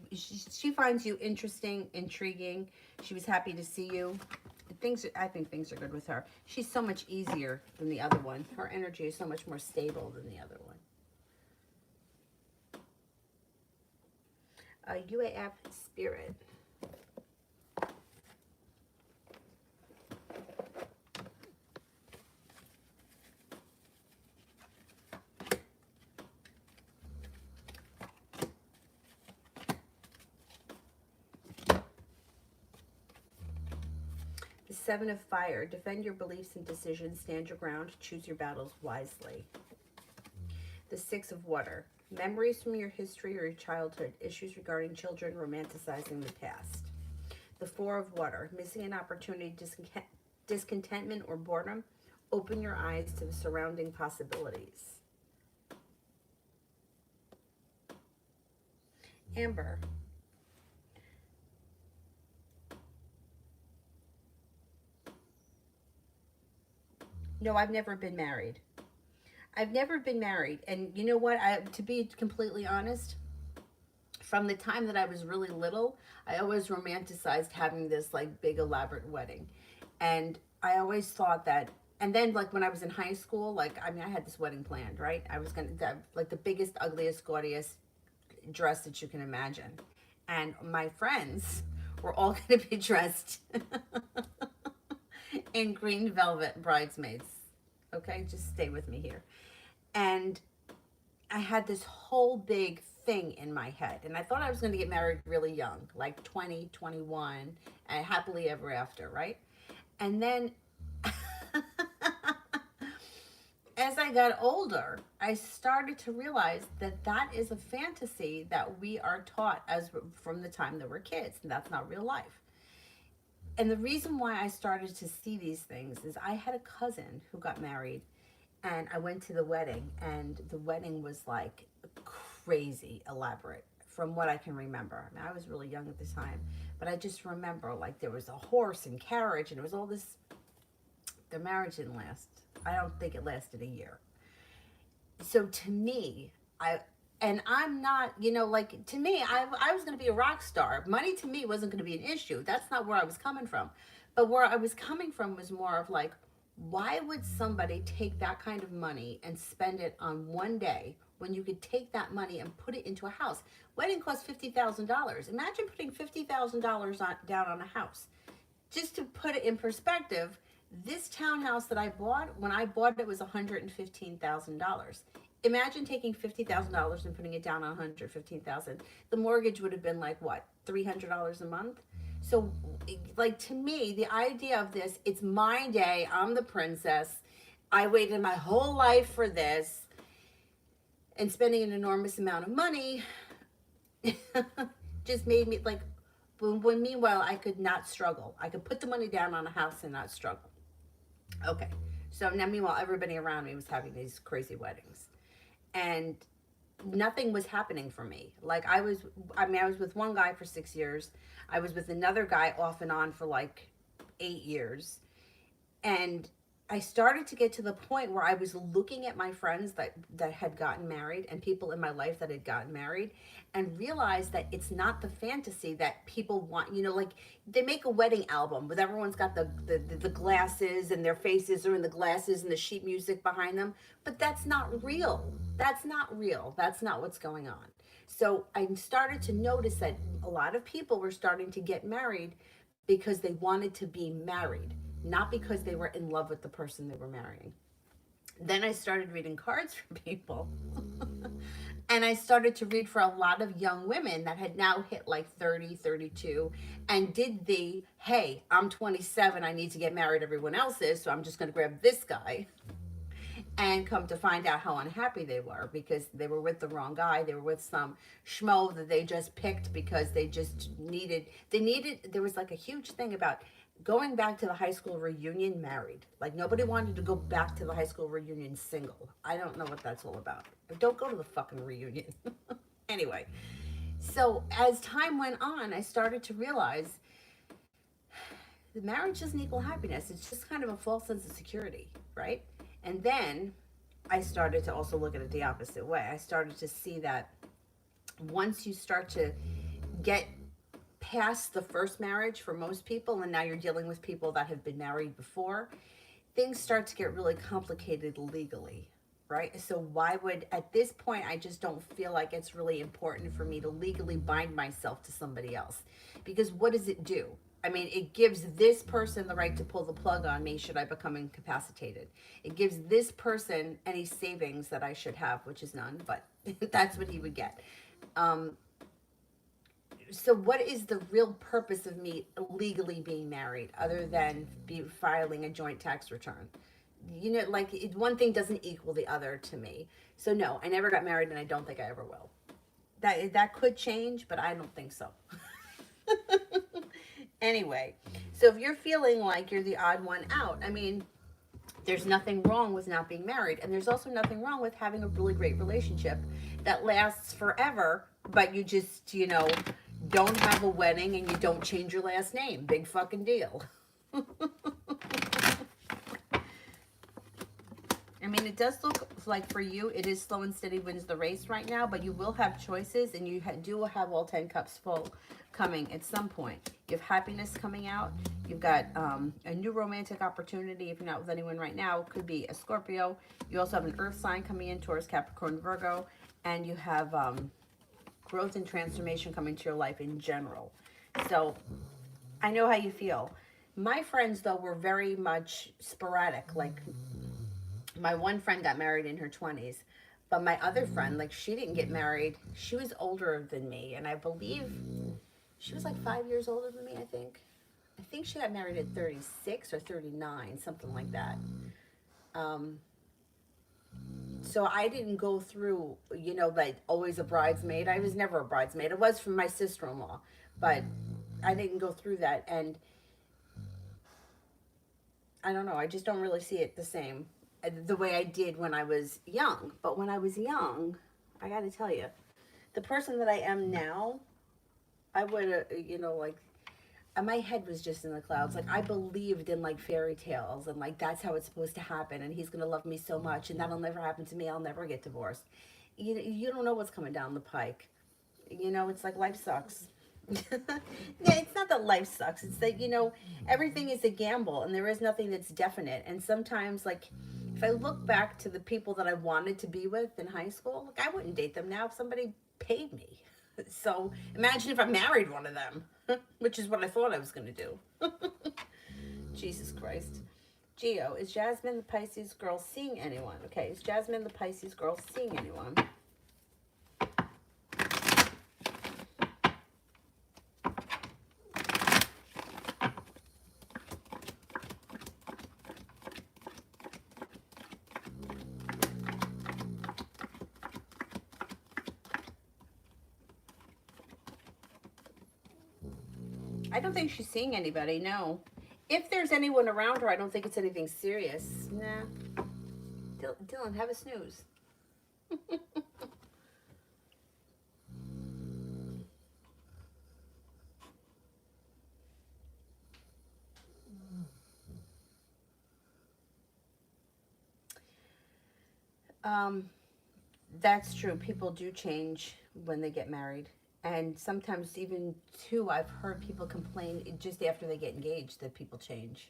finds you interesting, intriguing. She was happy to see you. I think things are good with her. She's so much easier than the other one. Her energy is so much more stable than the other one. UAF Spirit. The 7 of Fire. Defend your beliefs and decisions. Stand your ground. Choose your battles wisely. The 6 of Water. Memories from your history or your childhood. Issues regarding children. Romanticizing the past. The 4 of Water. Missing an opportunity. Discontentment or boredom. Open your eyes to the surrounding possibilities. Amber. No, I've never been married. I've never been married. And you know what? To be completely honest, from the time that I was really little, I always romanticized having this like big elaborate wedding. And I always thought that, and then like when I was in high school, like, I mean, I had this wedding planned, right? I was going to have like the biggest, ugliest, gaudiest dress that you can imagine. And my friends were all going to be dressed in green velvet bridesmaids. Okay, just stay with me here. And I had this whole big thing in my head. And I thought I was going to get married really young, like 20, 21, and happily ever after, right? And then as I got older, I started to realize that that is a fantasy that we are taught as from the time that we're kids, and that's not real life. And the reason why I started to see these things is I had a cousin who got married, and I went to the wedding, and the wedding was like crazy elaborate from what I can remember. I mean, I was really young at the time, but I just remember like there was a horse and carriage, and it was all this. Their marriage didn't last. I don't think it lasted a year. So to me, I'm not, like to me, I was going to be a rock star. Money to me wasn't going to be an issue. That's not where I was coming from. But where I was coming from was more of like, why would somebody take that kind of money and spend it on one day when you could take that money and put it into a house? Wedding cost $50,000. Imagine putting $50,000 down on a house. Just to put it in perspective, this townhouse that I bought, when I bought it, was $115,000. Imagine taking $50,000 and putting it down on $115,000. The mortgage would have been like what, $300 a month? So, like to me, the idea of this, it's my day. I'm the princess. I waited my whole life for this, and spending an enormous amount of money just made me like. When meanwhile, I could not struggle. I could put the money down on a house and not struggle. Okay. So now, meanwhile, everybody around me was having these crazy weddings. And nothing was happening for me. Like, I was with one guy for 6 years. I was with another guy off and on for like 8 years. And I started to get to the point where I was looking at my friends that had gotten married and people in my life that had gotten married and realized that it's not the fantasy that people want. Like they make a wedding album with everyone's got the glasses and their faces are in the glasses and the sheet music behind them. But that's not real. That's not real. That's not what's going on. So I started to notice that a lot of people were starting to get married because they wanted to be married, not because they were in love with the person they were marrying. Then I started reading cards for people. And I started to read for a lot of young women that had now hit like 30, 32, and did the, hey, I'm 27, I need to get married, everyone else is, so I'm just going to grab this guy. And come to find out how unhappy they were because they were with the wrong guy. They were with some schmo that they just picked because they just there was like a huge thing about going back to the high school reunion married. Like nobody wanted to go back to the high school reunion single. I don't know what that's all about. Don't go to the fucking reunion. Anyway, so as time went on, I started to realize the marriage doesn't equal happiness. It's just kind of a false sense of security, right? And then I started to also look at it the opposite way. I started to see that once you start to get past the first marriage for most people, and now you're dealing with people that have been married before, things start to get really complicated legally, right? So why would, at this point, I just don't feel like it's really important for me to legally bind myself to somebody else. Because what does it do? I mean, it gives this person the right to pull the plug on me should I become incapacitated. It gives this person any savings that I should have, which is none, but that's what he would get. So what is the real purpose of me legally being married other than filing a joint tax return? Like one thing doesn't equal the other to me. So no, I never got married and I don't think I ever will. That could change, but I don't think so. Anyway, so if you're feeling like you're the odd one out, I mean, there's nothing wrong with not being married. And there's also nothing wrong with having a really great relationship that lasts forever, but you just, don't have a wedding and you don't change your last name. Big fucking deal. I mean, it does look like for you, it is slow and steady wins the race right now, but you will have choices and you do have all 10 cups full coming at some point. You have happiness coming out. You've got a new romantic opportunity. If you're not with anyone right now, it could be a Scorpio. You also have an earth sign coming in, Taurus, Capricorn, Virgo, and you have growth and transformation coming to your life in general. So I know how you feel. My friends, though, were very much sporadic. Like, my one friend got married in her 20s. But my other friend, like, she didn't get married. She was older than me, and I believe she was like 5 years older than me, I think. I think she got married at 36 or 39, something like that. Um, so I didn't go through, like always a bridesmaid. I was never a bridesmaid. It was from my sister-in-law, but I didn't go through that. And I don't know, I just don't really see it the same the way I did when I was young. But when I was young, I got to tell you, the person that I am now, I would, like, my head was just in the clouds. Like, I believed in like fairy tales and like that's how it's supposed to happen. And he's gonna love me so much, and that'll never happen to me. I'll never get divorced. You don't know what's coming down the pike. It's like life sucks. Yeah, it's not that life sucks. It's that everything is a gamble, and there is nothing that's definite. And sometimes, like, if I look back to the people that I wanted to be with in high school, like, I wouldn't date them now if somebody paid me. So imagine if I married one of them, which is what I thought I was going to do. Jesus Christ. Geo, is Jasmine the Pisces girl seeing anyone? Okay, is Jasmine the Pisces girl seeing anyone? I don't think she's seeing anybody, no. If there's anyone around her, I don't think it's anything serious. Nah. Dylan, have a snooze. um, that's true. People do change when they get married. And sometimes even too, I've heard people complain just after they get engaged that people change.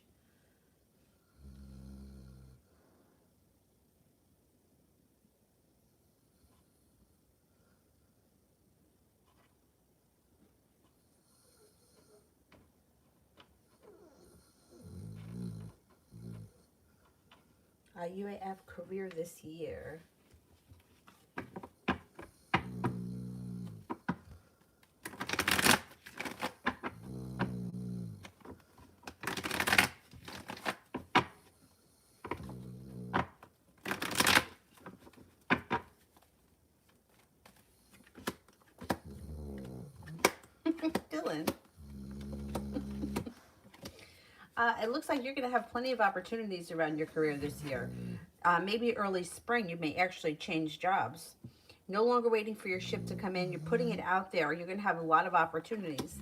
UAF career this year. Dylan. It looks like you're going to have plenty of opportunities around your career this year. Maybe early spring, you may actually change jobs. No longer waiting for your ship to come in. You're putting it out there. You're going to have a lot of opportunities.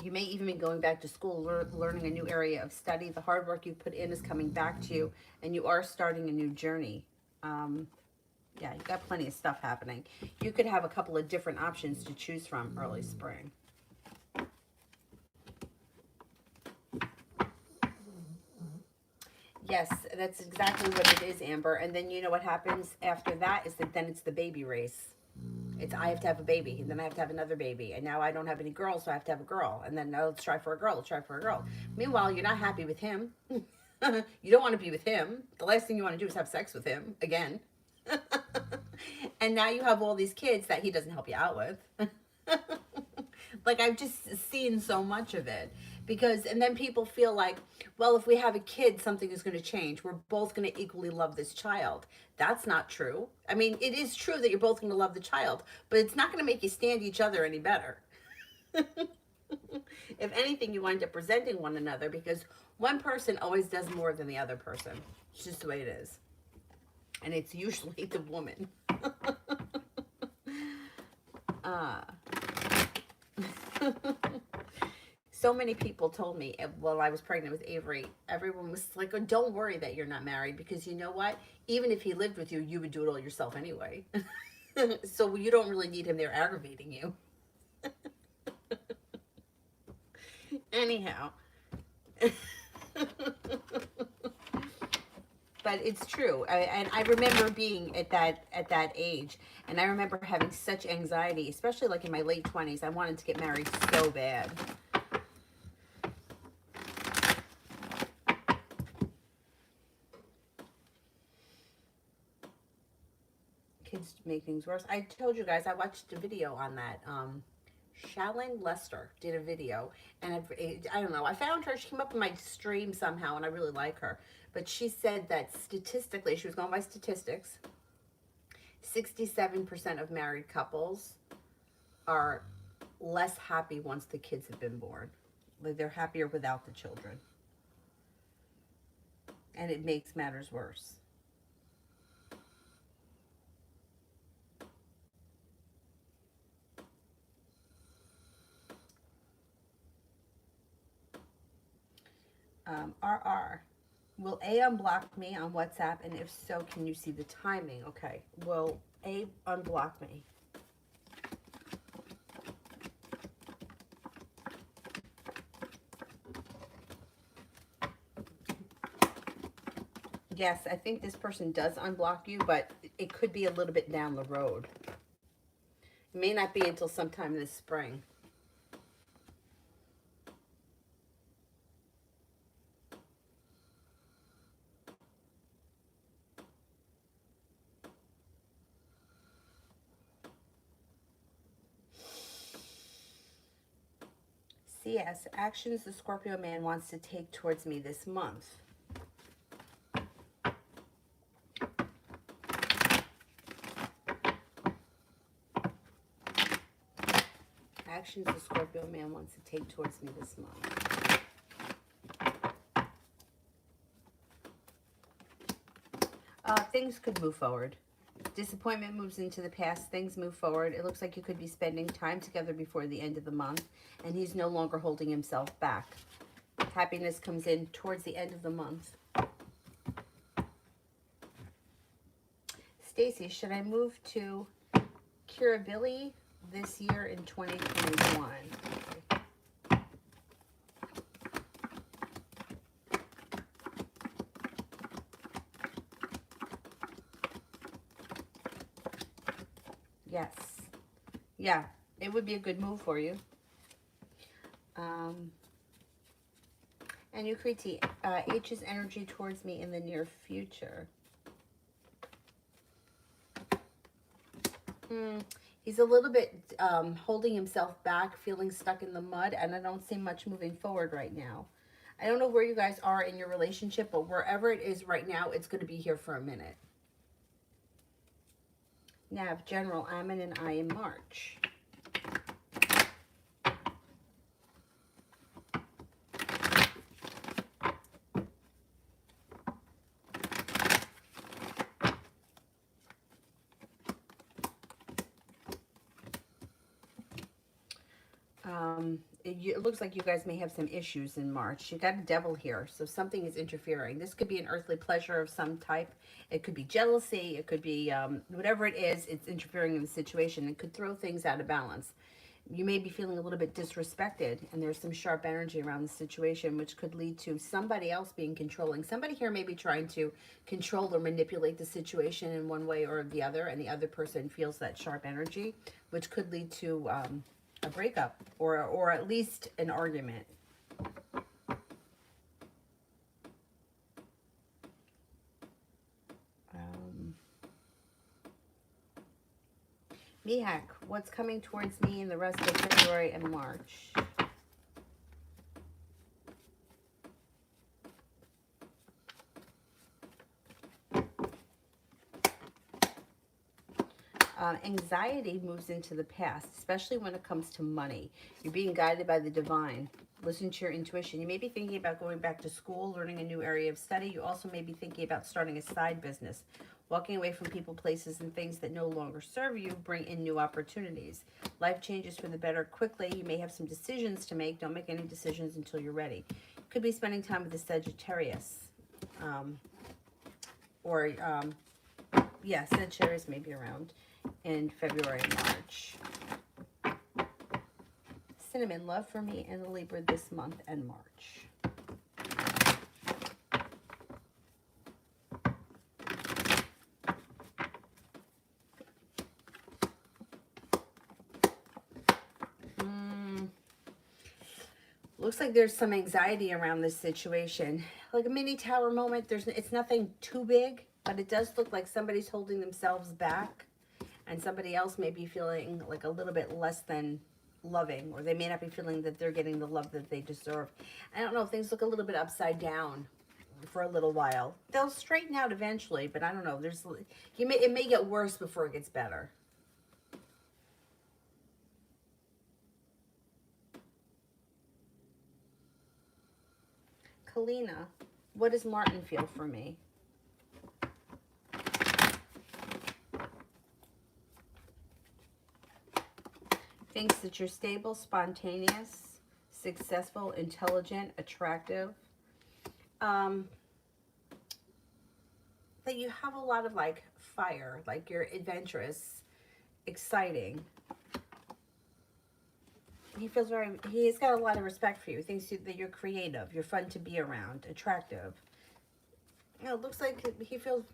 You may even be going back to school, learning a new area of study. The hard work you put in is coming back to you, and you are starting a new journey. Yeah, you've got plenty of stuff happening. You could have a couple of different options to choose from early spring. Yes, that's exactly what it is, Amber. And then you know what happens after that is that then it's the baby race. It's I have to have a baby, and then I have to have another baby, and now I don't have any girls, so I have to have a girl, and then now let's try for a girl, let's try for a girl. Meanwhile, you're not happy with him. You don't want to be with him. The last thing you want to do is have sex with him again. And now you have all these kids that he doesn't help you out with. Like, I've just seen so much of it. Because, and then people feel like, well, if we have a kid, something is going to change. We're both going to equally love this child. That's not true. I mean, it is true that you're both going to love the child, but it's not going to make you stand each other any better. If anything, you wind up resenting one another because one person always does more than the other person. It's just the way it is. And it's usually the woman. So many people told me while I was pregnant with Avery, everyone was like, oh, don't worry that you're not married because you know what? Even if he lived with you, you would do it all yourself anyway. So you don't really need him there aggravating you. Anyhow. But it's true. And I remember being at that age, and I remember having such anxiety, especially like in my late 20s. I wanted to get married so bad. kids make things worse. I told you guys I watched a video on that. Shalyn Lester did a video, and I don't know. I found her. She came up in my stream somehow, and I really like her. But she said that statistically, she was going by statistics. 67% of married couples are less happy once the kids have been born. Like they're happier without the children, and it makes matters worse. RR, will A unblock me on WhatsApp? And if so, can you see the timing? Okay, will A unblock me? Yes, I think this person does unblock you, but it could be a little bit down the road. It may not be until sometime this spring. CS, actions the Scorpio man wants to take towards me this month. Actions the Scorpio man wants to take towards me this month. Things could move forward. Disappointment moves into the past. Things move forward. It looks like you could be spending time together before the end of the month, and he's no longer holding himself back. Happiness comes in towards the end of the month. Stacy, should I move to Kirribilli this year in 2021? Yes. Yeah, it would be a good move for you. And Ukriti, H's energy towards me in the near future. He's a little bit holding himself back, feeling stuck in the mud, and I don't see much moving forward right now. I don't know where you guys are in your relationship, but wherever it is right now, it's going to be here for a minute. Nav, General, Ammon and I in March. It looks like you guys may have some issues in March. You got a devil here, so something is interfering. This could be an earthly pleasure of some type. It could be jealousy. It could be whatever it is, it's interfering in the situation. It could throw things out of balance. You may be feeling a little bit disrespected, and there's some sharp energy around the situation, which could lead to somebody else being controlling. Somebody here may be trying to control or manipulate the situation in one way or the other, and the other person feels that sharp energy, which could lead to a breakup or at least an argument. Mihak, what's coming towards me in the rest of February and March? Anxiety moves into the past, especially when it comes to money. You're being guided by the divine. Listen to your intuition. You may be thinking about going back to school, learning a new area of study. You also may be thinking about starting a side business. Walking away from people, places, and things that no longer serve you bring in new opportunities. Life changes for the better quickly. You may have some decisions to make. Don't make any decisions until you're ready. You could be spending time with the Sagittarius. Sagittarius may be around in February and March. Cinnamon, love for me and the Libra this month and March. Looks like there's some anxiety around this situation. Like a mini tower moment. It's nothing too big, but it does look like somebody's holding themselves back. And somebody else may be feeling like a little bit less than loving, or they may not be feeling that they're getting the love that they deserve. I don't know, things look a little bit upside down for a little while. They'll straighten out eventually, but I don't know. It may get worse before it gets better. Kalina, what does Martin feel for me? Thinks that you're stable, spontaneous, successful, intelligent, attractive. That you have a lot of like fire, like you're adventurous, exciting. He's got a lot of respect for you. He thinks that you're creative, you're fun to be around, attractive. You know, it looks like he feels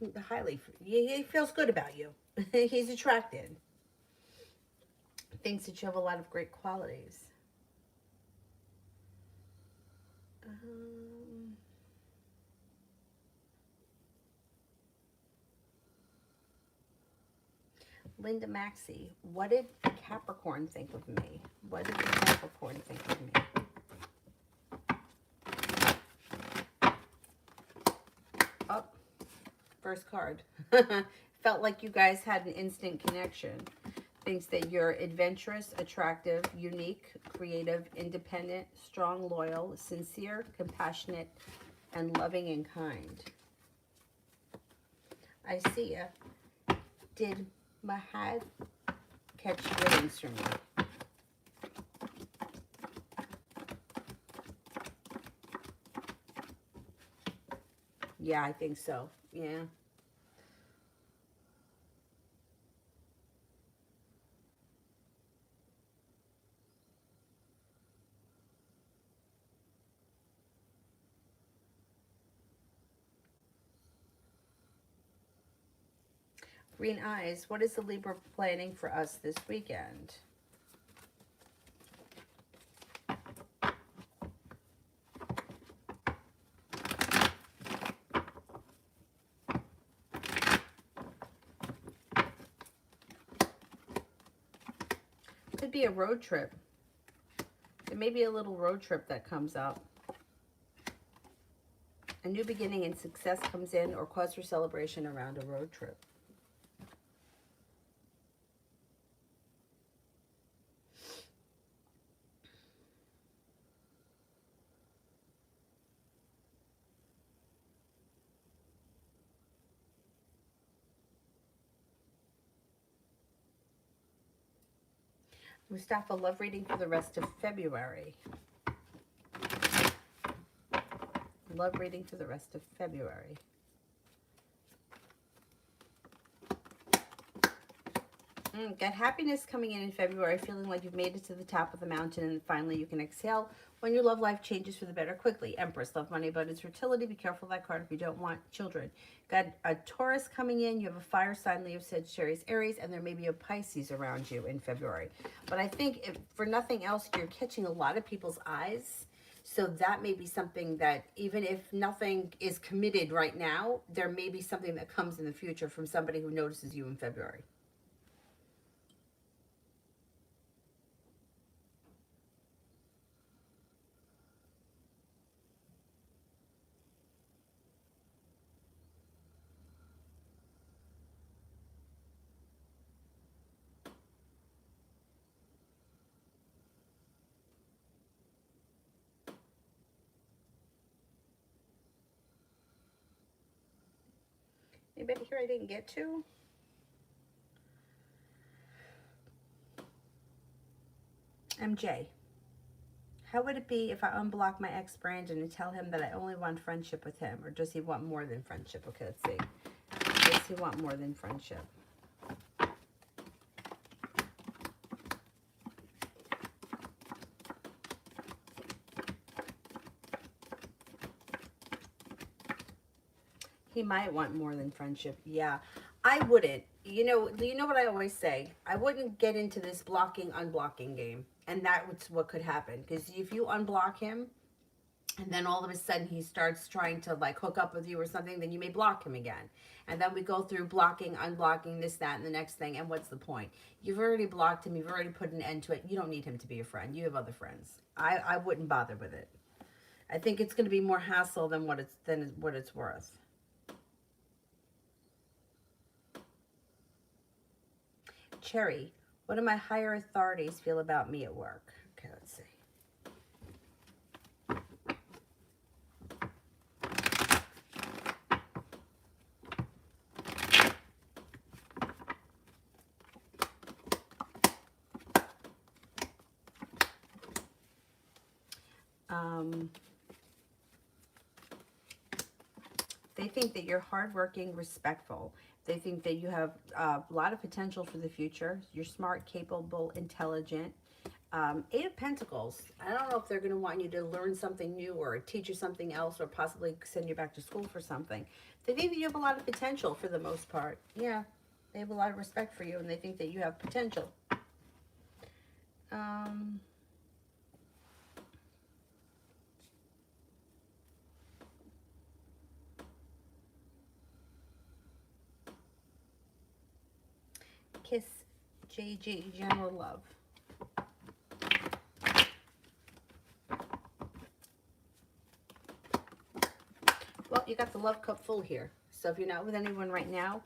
he feels good about you. He's attracted. Thinks that you have a lot of great qualities. Linda Maxey, what did Capricorn think of me? What did the Capricorn think of me? Oh, first card. Felt like you guys had an instant connection. Thinks that you're adventurous, attractive, unique, creative, independent, strong, loyal, sincere, compassionate, and loving and kind. I see ya. Did Mahad catch feelings from me? Yeah, I think so. Yeah. Green Eyes, what is the Libra planning for us this weekend? Could be a road trip. There may be a little road trip that comes up. A new beginning and success comes in, or cause for celebration around a road trip. Mustafa, love reading for the rest of February. Love reading for the rest of February. Got happiness coming in February, feeling like you've made it to the top of the mountain and finally you can exhale when your love life changes for the better quickly. Empress, love, money, abundance, fertility. Be careful of that card if you don't want children. Got a Taurus coming in. You have a fire sign, Leo, Sagittarius, Aries, and there may be a Pisces around you in February. But I think for nothing else, you're catching a lot of people's eyes. So that may be something that even if nothing is committed right now, there may be something that comes in the future from somebody who notices you in February. Anybody here I didn't get to? MJ, how would it be if I unblock my ex Brandon and tell him that I only want friendship with him? Or does he want more than friendship? Okay, let's see. Does he want more than friendship? He might want more than friendship. Yeah, I wouldn't. You know what I always say? I wouldn't get into this blocking, unblocking game. And that's what could happen. Because if you unblock him, and then all of a sudden he starts trying to like hook up with you or something, then you may block him again. And then we go through blocking, unblocking, this, that, and the next thing. And what's the point? You've already blocked him. You've already put an end to it. You don't need him to be your friend. You have other friends. I wouldn't bother with it. I think it's going to be more hassle than what it's worth. Cherry, what do my higher authorities feel about me at work? Okay, let's see. They think that you're hardworking, respectful. They think that you have a lot of potential for the future. You're smart, capable, intelligent. Eight of Pentacles. I don't know if they're going to want you to learn something new or teach you something else or possibly send you back to school for something. They think that you have a lot of potential for the most part. Yeah, they have a lot of respect for you and they think that you have potential. Kiss JG, general love. Well, you got the love cup full here. So if you're not with anyone right now,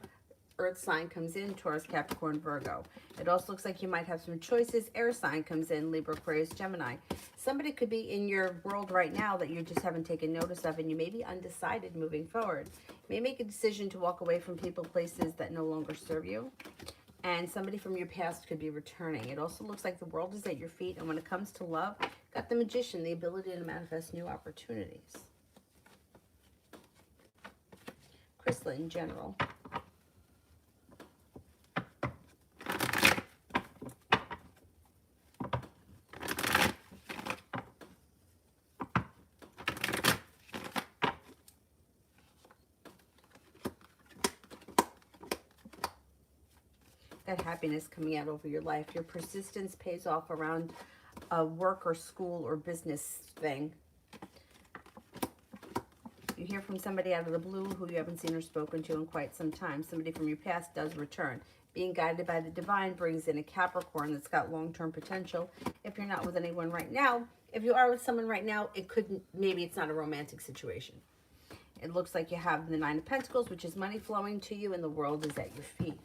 Earth sign comes in, Taurus, Capricorn, Virgo. It also looks like you might have some choices. Air sign comes in, Libra, Aquarius, Gemini. Somebody could be in your world right now that you just haven't taken notice of, and you may be undecided moving forward. You may make a decision to walk away from people, places that no longer serve you. And somebody from your past could be returning. It also looks like the world is at your feet. And when it comes to love, got the Magician, the ability to manifest new opportunities. Chrysler in general. That happiness coming out over your life. Your persistence pays off around a work or school or business thing. You hear from somebody out of the blue who you haven't seen or spoken to in quite some time. Somebody from your past does return. Being guided by the divine brings in a Capricorn that's got long-term potential. If you're not with anyone right now, if you are with someone right now, it couldn't, maybe it's not a romantic situation. It looks like you have the Nine of Pentacles, which is money flowing to you, and the world is at your feet.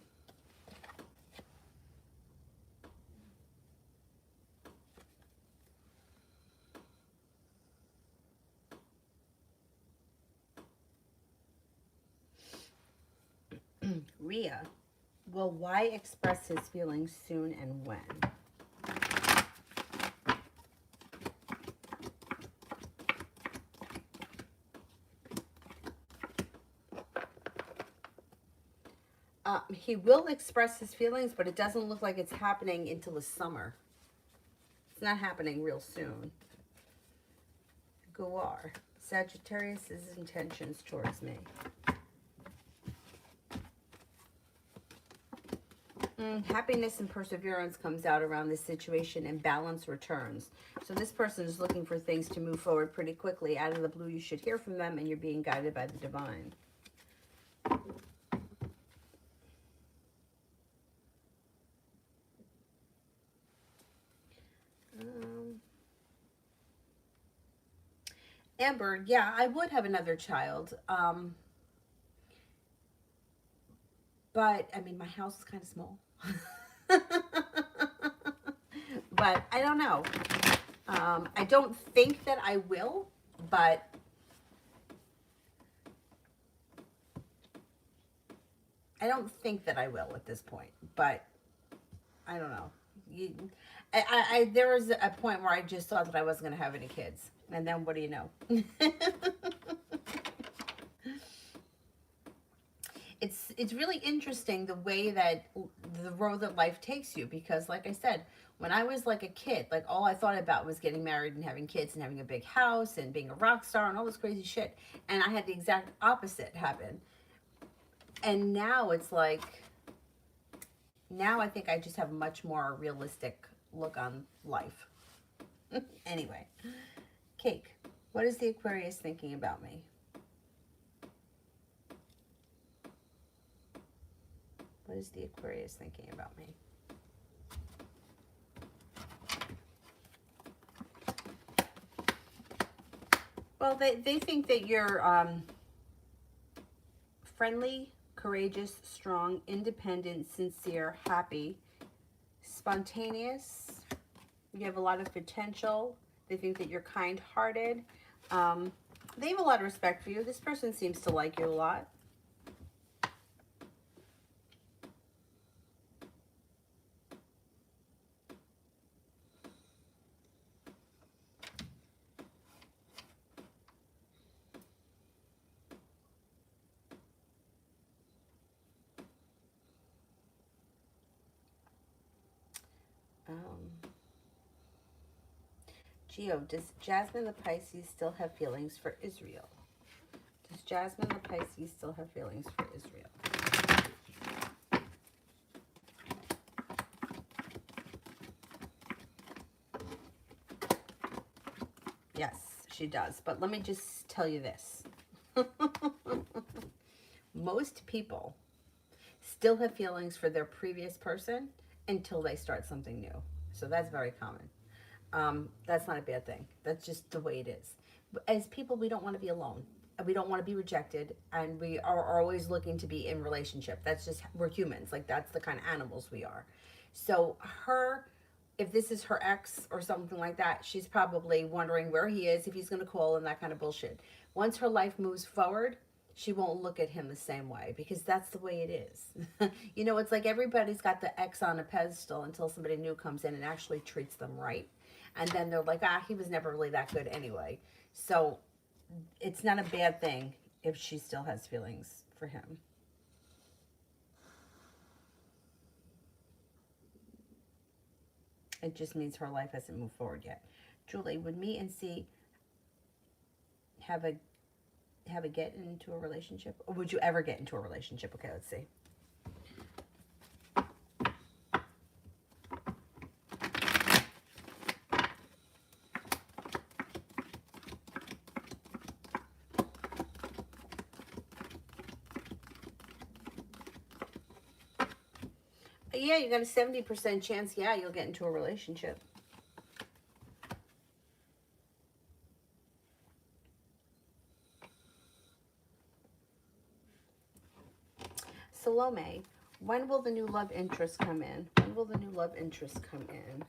Rhea, will Y express his feelings soon and when? He will express his feelings, but it doesn't look like it's happening until the summer. It's not happening real soon. Gawar, Sagittarius's intentions towards me. Happiness and perseverance comes out around this situation, and balance returns. So this person is looking for things to move forward pretty quickly. Out of the blue, you should hear from them, and you're being guided by the divine. Amber, yeah, I would have another child. But, I mean, my house is kind of small. But I don't know. I don't think that I will, but I don't think that I will at this point. But I don't know. There was a point where I just thought that I wasn't going to have any kids. And then what do you know? It's really interesting the way that the road that life takes you, because like I said, when I was like a kid, like all I thought about was getting married and having kids and having a big house and being a rock star and all this crazy shit. And I had the exact opposite happen. And now it's like, now I think I just have a much more realistic look on life. Anyway, Cake. What is the Aquarius thinking about me? What is the Aquarius thinking about me? Well, they think that you're friendly, courageous, strong, independent, sincere, happy, spontaneous. You have a lot of potential. They think that you're kind-hearted. They have a lot of respect for you. This person seems to like you a lot. Geo, does Jasmine the Pisces still have feelings for Israel? Does Jasmine the Pisces still have feelings for Israel? Yes, she does. But let me just tell you this. Most people still have feelings for their previous person until they start something new. So that's very common. That's not a bad thing. That's just the way it is. As people, we don't want to be alone. We don't want to be rejected, and we are always looking to be in relationship. That's just, we're humans. Like, that's the kind of animals we are. So if this is her ex or something like that, she's probably wondering where he is, if he's going to call, and that kind of bullshit. Once her life moves forward, she won't look at him the same way, because that's the way it is. You know, it's like everybody's got the ex on a pedestal until somebody new comes in and actually treats them right. And then they're like, he was never really that good anyway. So it's not a bad thing if she still has feelings for him. It just means her life hasn't moved forward yet. Julie, would me and C have a get into a relationship? Or would you ever get into a relationship? Okay, let's see. Yeah, you got a 70% chance, yeah, you'll get into a relationship. Salome, when will the new love interest come in? When will the new love interest come in?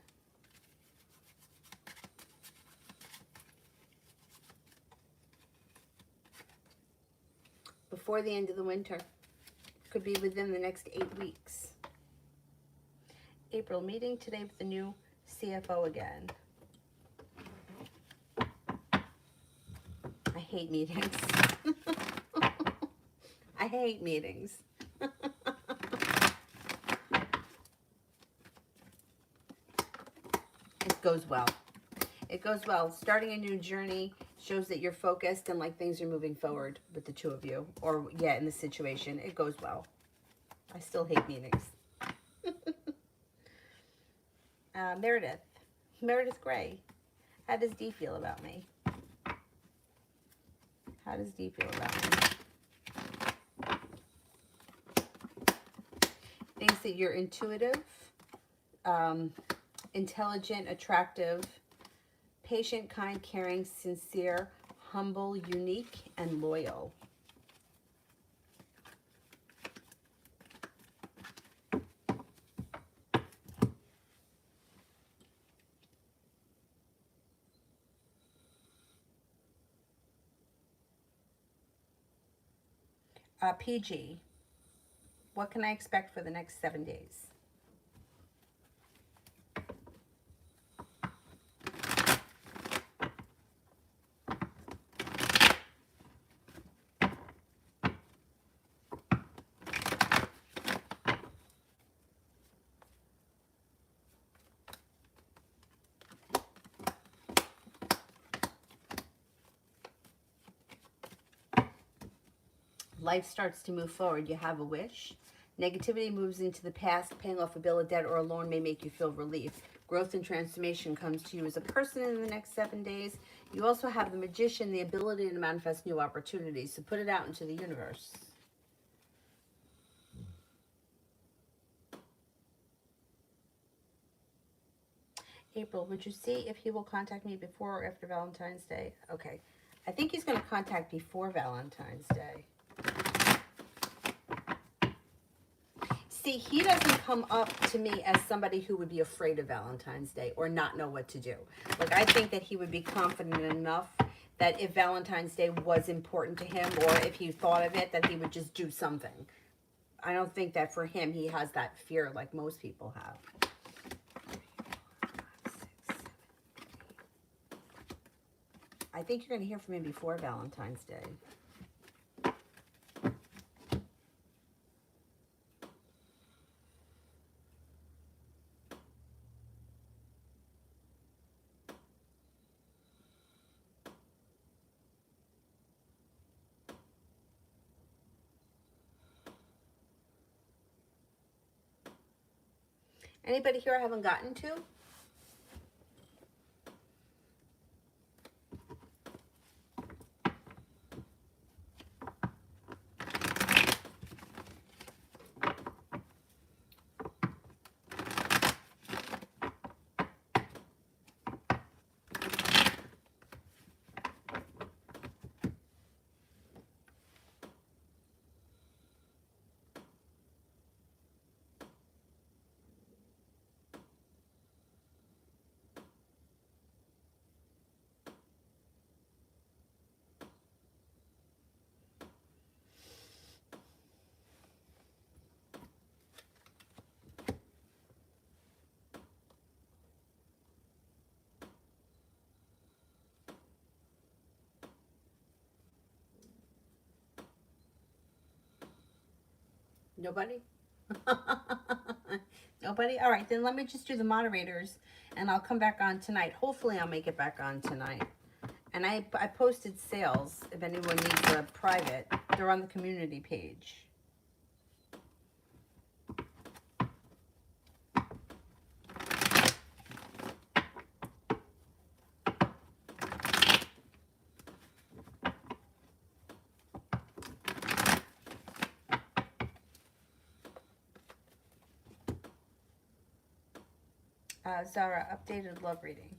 Before the end of the winter. Could be within the next 8 weeks. April, meeting today with the new CFO again. I hate meetings. I hate meetings. It goes well. It goes well. Starting a new journey shows that you're focused and like things are moving forward with the two of you. Or, yeah, in the situation. It goes well. I still hate meetings. Meredith Gray. How does Dee feel about me? How does Dee feel about me? Thinks that you're intuitive, intelligent, attractive, patient, kind, caring, sincere, humble, unique, and loyal. PG, what can I expect for the next 7 days? Life starts to move forward. You have a wish. Negativity moves into the past. Paying off a bill, a debt, or a loan may make you feel relief. Growth and transformation comes to you as a person in the next 7 days. You also have the Magician, the ability to manifest new opportunities. So put it out into the universe. April, would you see if he will contact me before or after Valentine's Day? Okay. I think he's going to contact before Valentine's Day. See, he doesn't come up to me as somebody who would be afraid of Valentine's Day or not know what to do. Like, I think that he would be confident enough that if Valentine's Day was important to him or if he thought of it, that he would just do something. I don't think that for him, he has that fear like most people have. I think you're going to hear from him before Valentine's Day. Anybody here I haven't gotten to? Nobody? Nobody? All right, then let me just do the moderators and I'll come back on tonight. Hopefully I'll make it back on tonight. And I posted sales if anyone needs a private. They're on the community page. Zara, updated love reading.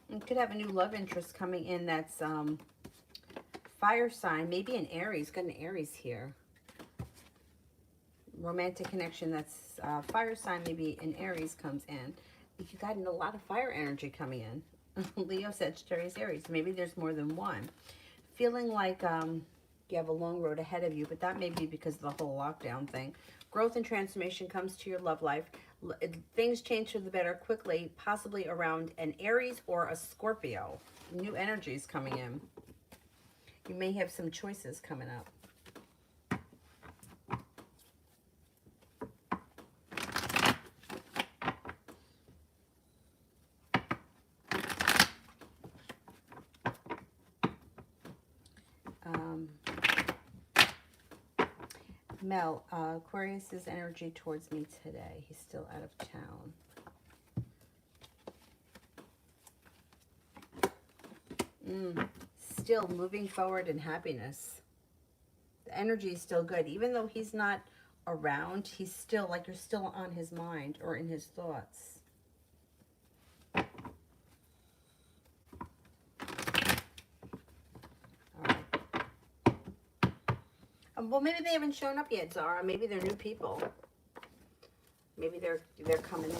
You could have a new love interest coming in that's fire sign, maybe an Aries. Got an Aries here. Romantic connection that's fire sign, maybe an Aries comes in. You got a lot of fire energy coming in. Leo, Sagittarius, Aries. Maybe there's more than one. Feeling like you have a long road ahead of you, but that may be because of the whole lockdown thing. Growth and transformation comes to your love life. Things change for the better quickly, possibly around an Aries or a Scorpio. New energies coming in. You may have some choices coming up. Mel, Aquarius's energy towards me today. He's still out of town. Still moving forward in happiness. The energy is still good. Even though he's not around, he's still, like, you're still on his mind or in his thoughts. Well, maybe they haven't shown up yet, Zara. Maybe they're new people. Maybe they're coming in.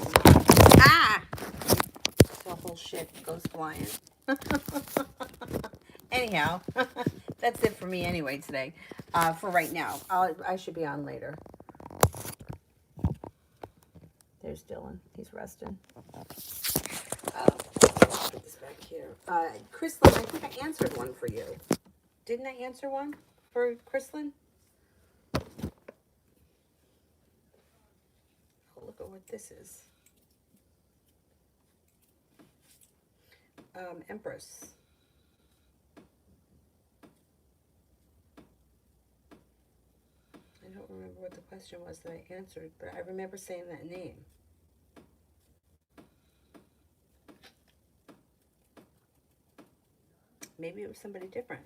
Ah! So whole shit goes flying. Anyhow, that's it for me anyway today. For right now. I should be on later. There's Dylan. He's resting. Put this back here. Chrislyn, I think I answered one for you. Didn't I answer one for Chrislyn? Look at what this is. Empress. question was that I answered, but I remember saying that name. Maybe it was somebody different.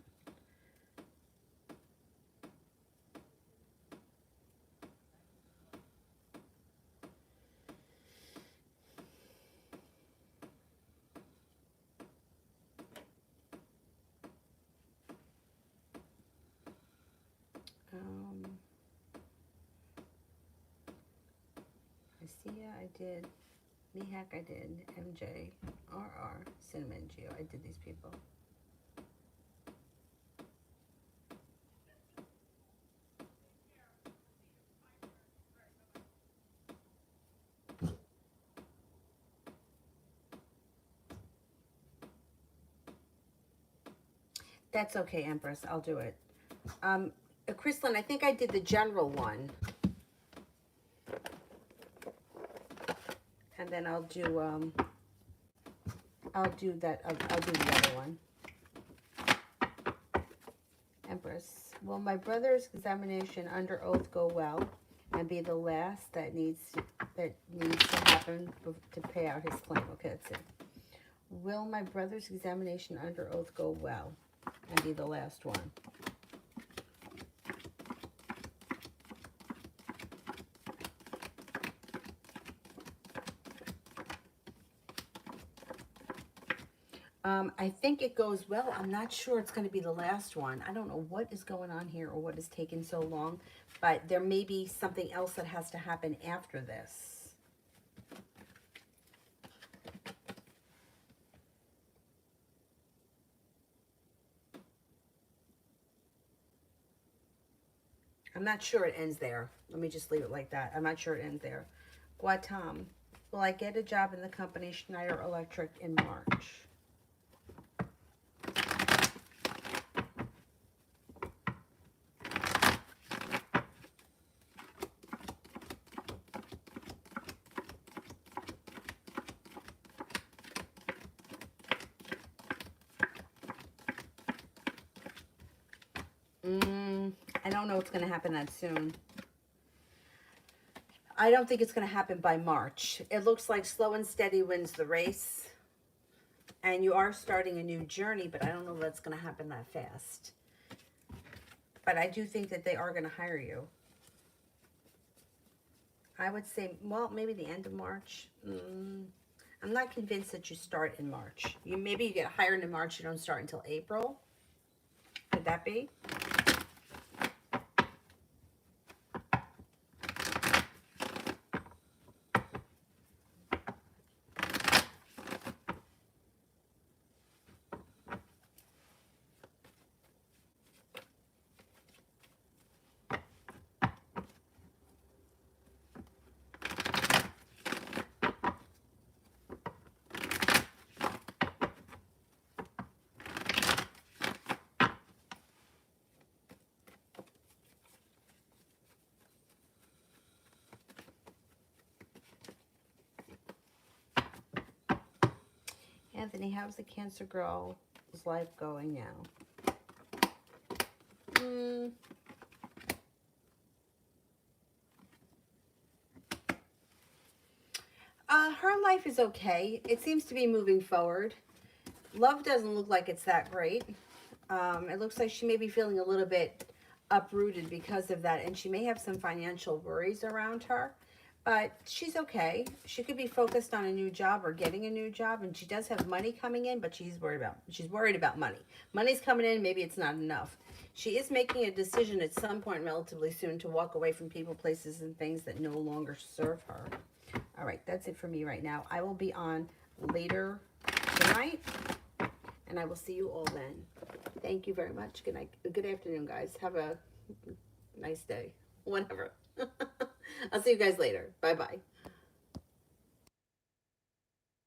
Isia, I did. Mihak, I did. MJ, RR, Cinnamon, Geo. I did these people. That's okay, Empress. I'll do it. Chrislyn, I think I did the general one. And then I'll do I'll do the other one. Empress, will my brother's examination under oath go well and be the last that needs to happen to pay out his claim? Okay, that's it. Will my brother's examination under oath go well and be the last one? I think it goes well. I'm not sure it's going to be the last one. I don't know what is going on here or what has taken so long, but there may be something else that has to happen after this. I'm not sure it ends there. Let me just leave it like that. I'm not sure it ends there. Guatam, will I get a job in the company Schneider Electric in March? I don't know what's going to happen that soon. I don't think it's going to happen by March. It looks like slow and steady wins the race. And you are starting a new journey, but I don't know if that's going to happen that fast. But I do think that they are going to hire you. I would say, well, maybe the end of March. I'm not convinced that you start in March. Maybe you get hired in March, you don't start until April. Could that be? Anthony, how's the cancer girl's life going now? Her life is okay. It seems to be moving forward. Love doesn't look like it's that great. It looks like she may be feeling a little bit uprooted because of that, and she may have some financial worries around her. But she's okay. She could be focused on a new job or getting a new job, and she does have money coming in, but she's worried about money. Money's coming in, maybe it's not enough. She is making a decision at some point relatively soon to walk away from people, places, and things that no longer serve her. All right, that's it for me right now. I will be on later tonight, and I will see you all then. Thank you very much. Good night. Good afternoon, guys. Have a nice day. Whenever. I'll see you guys later. Bye-bye.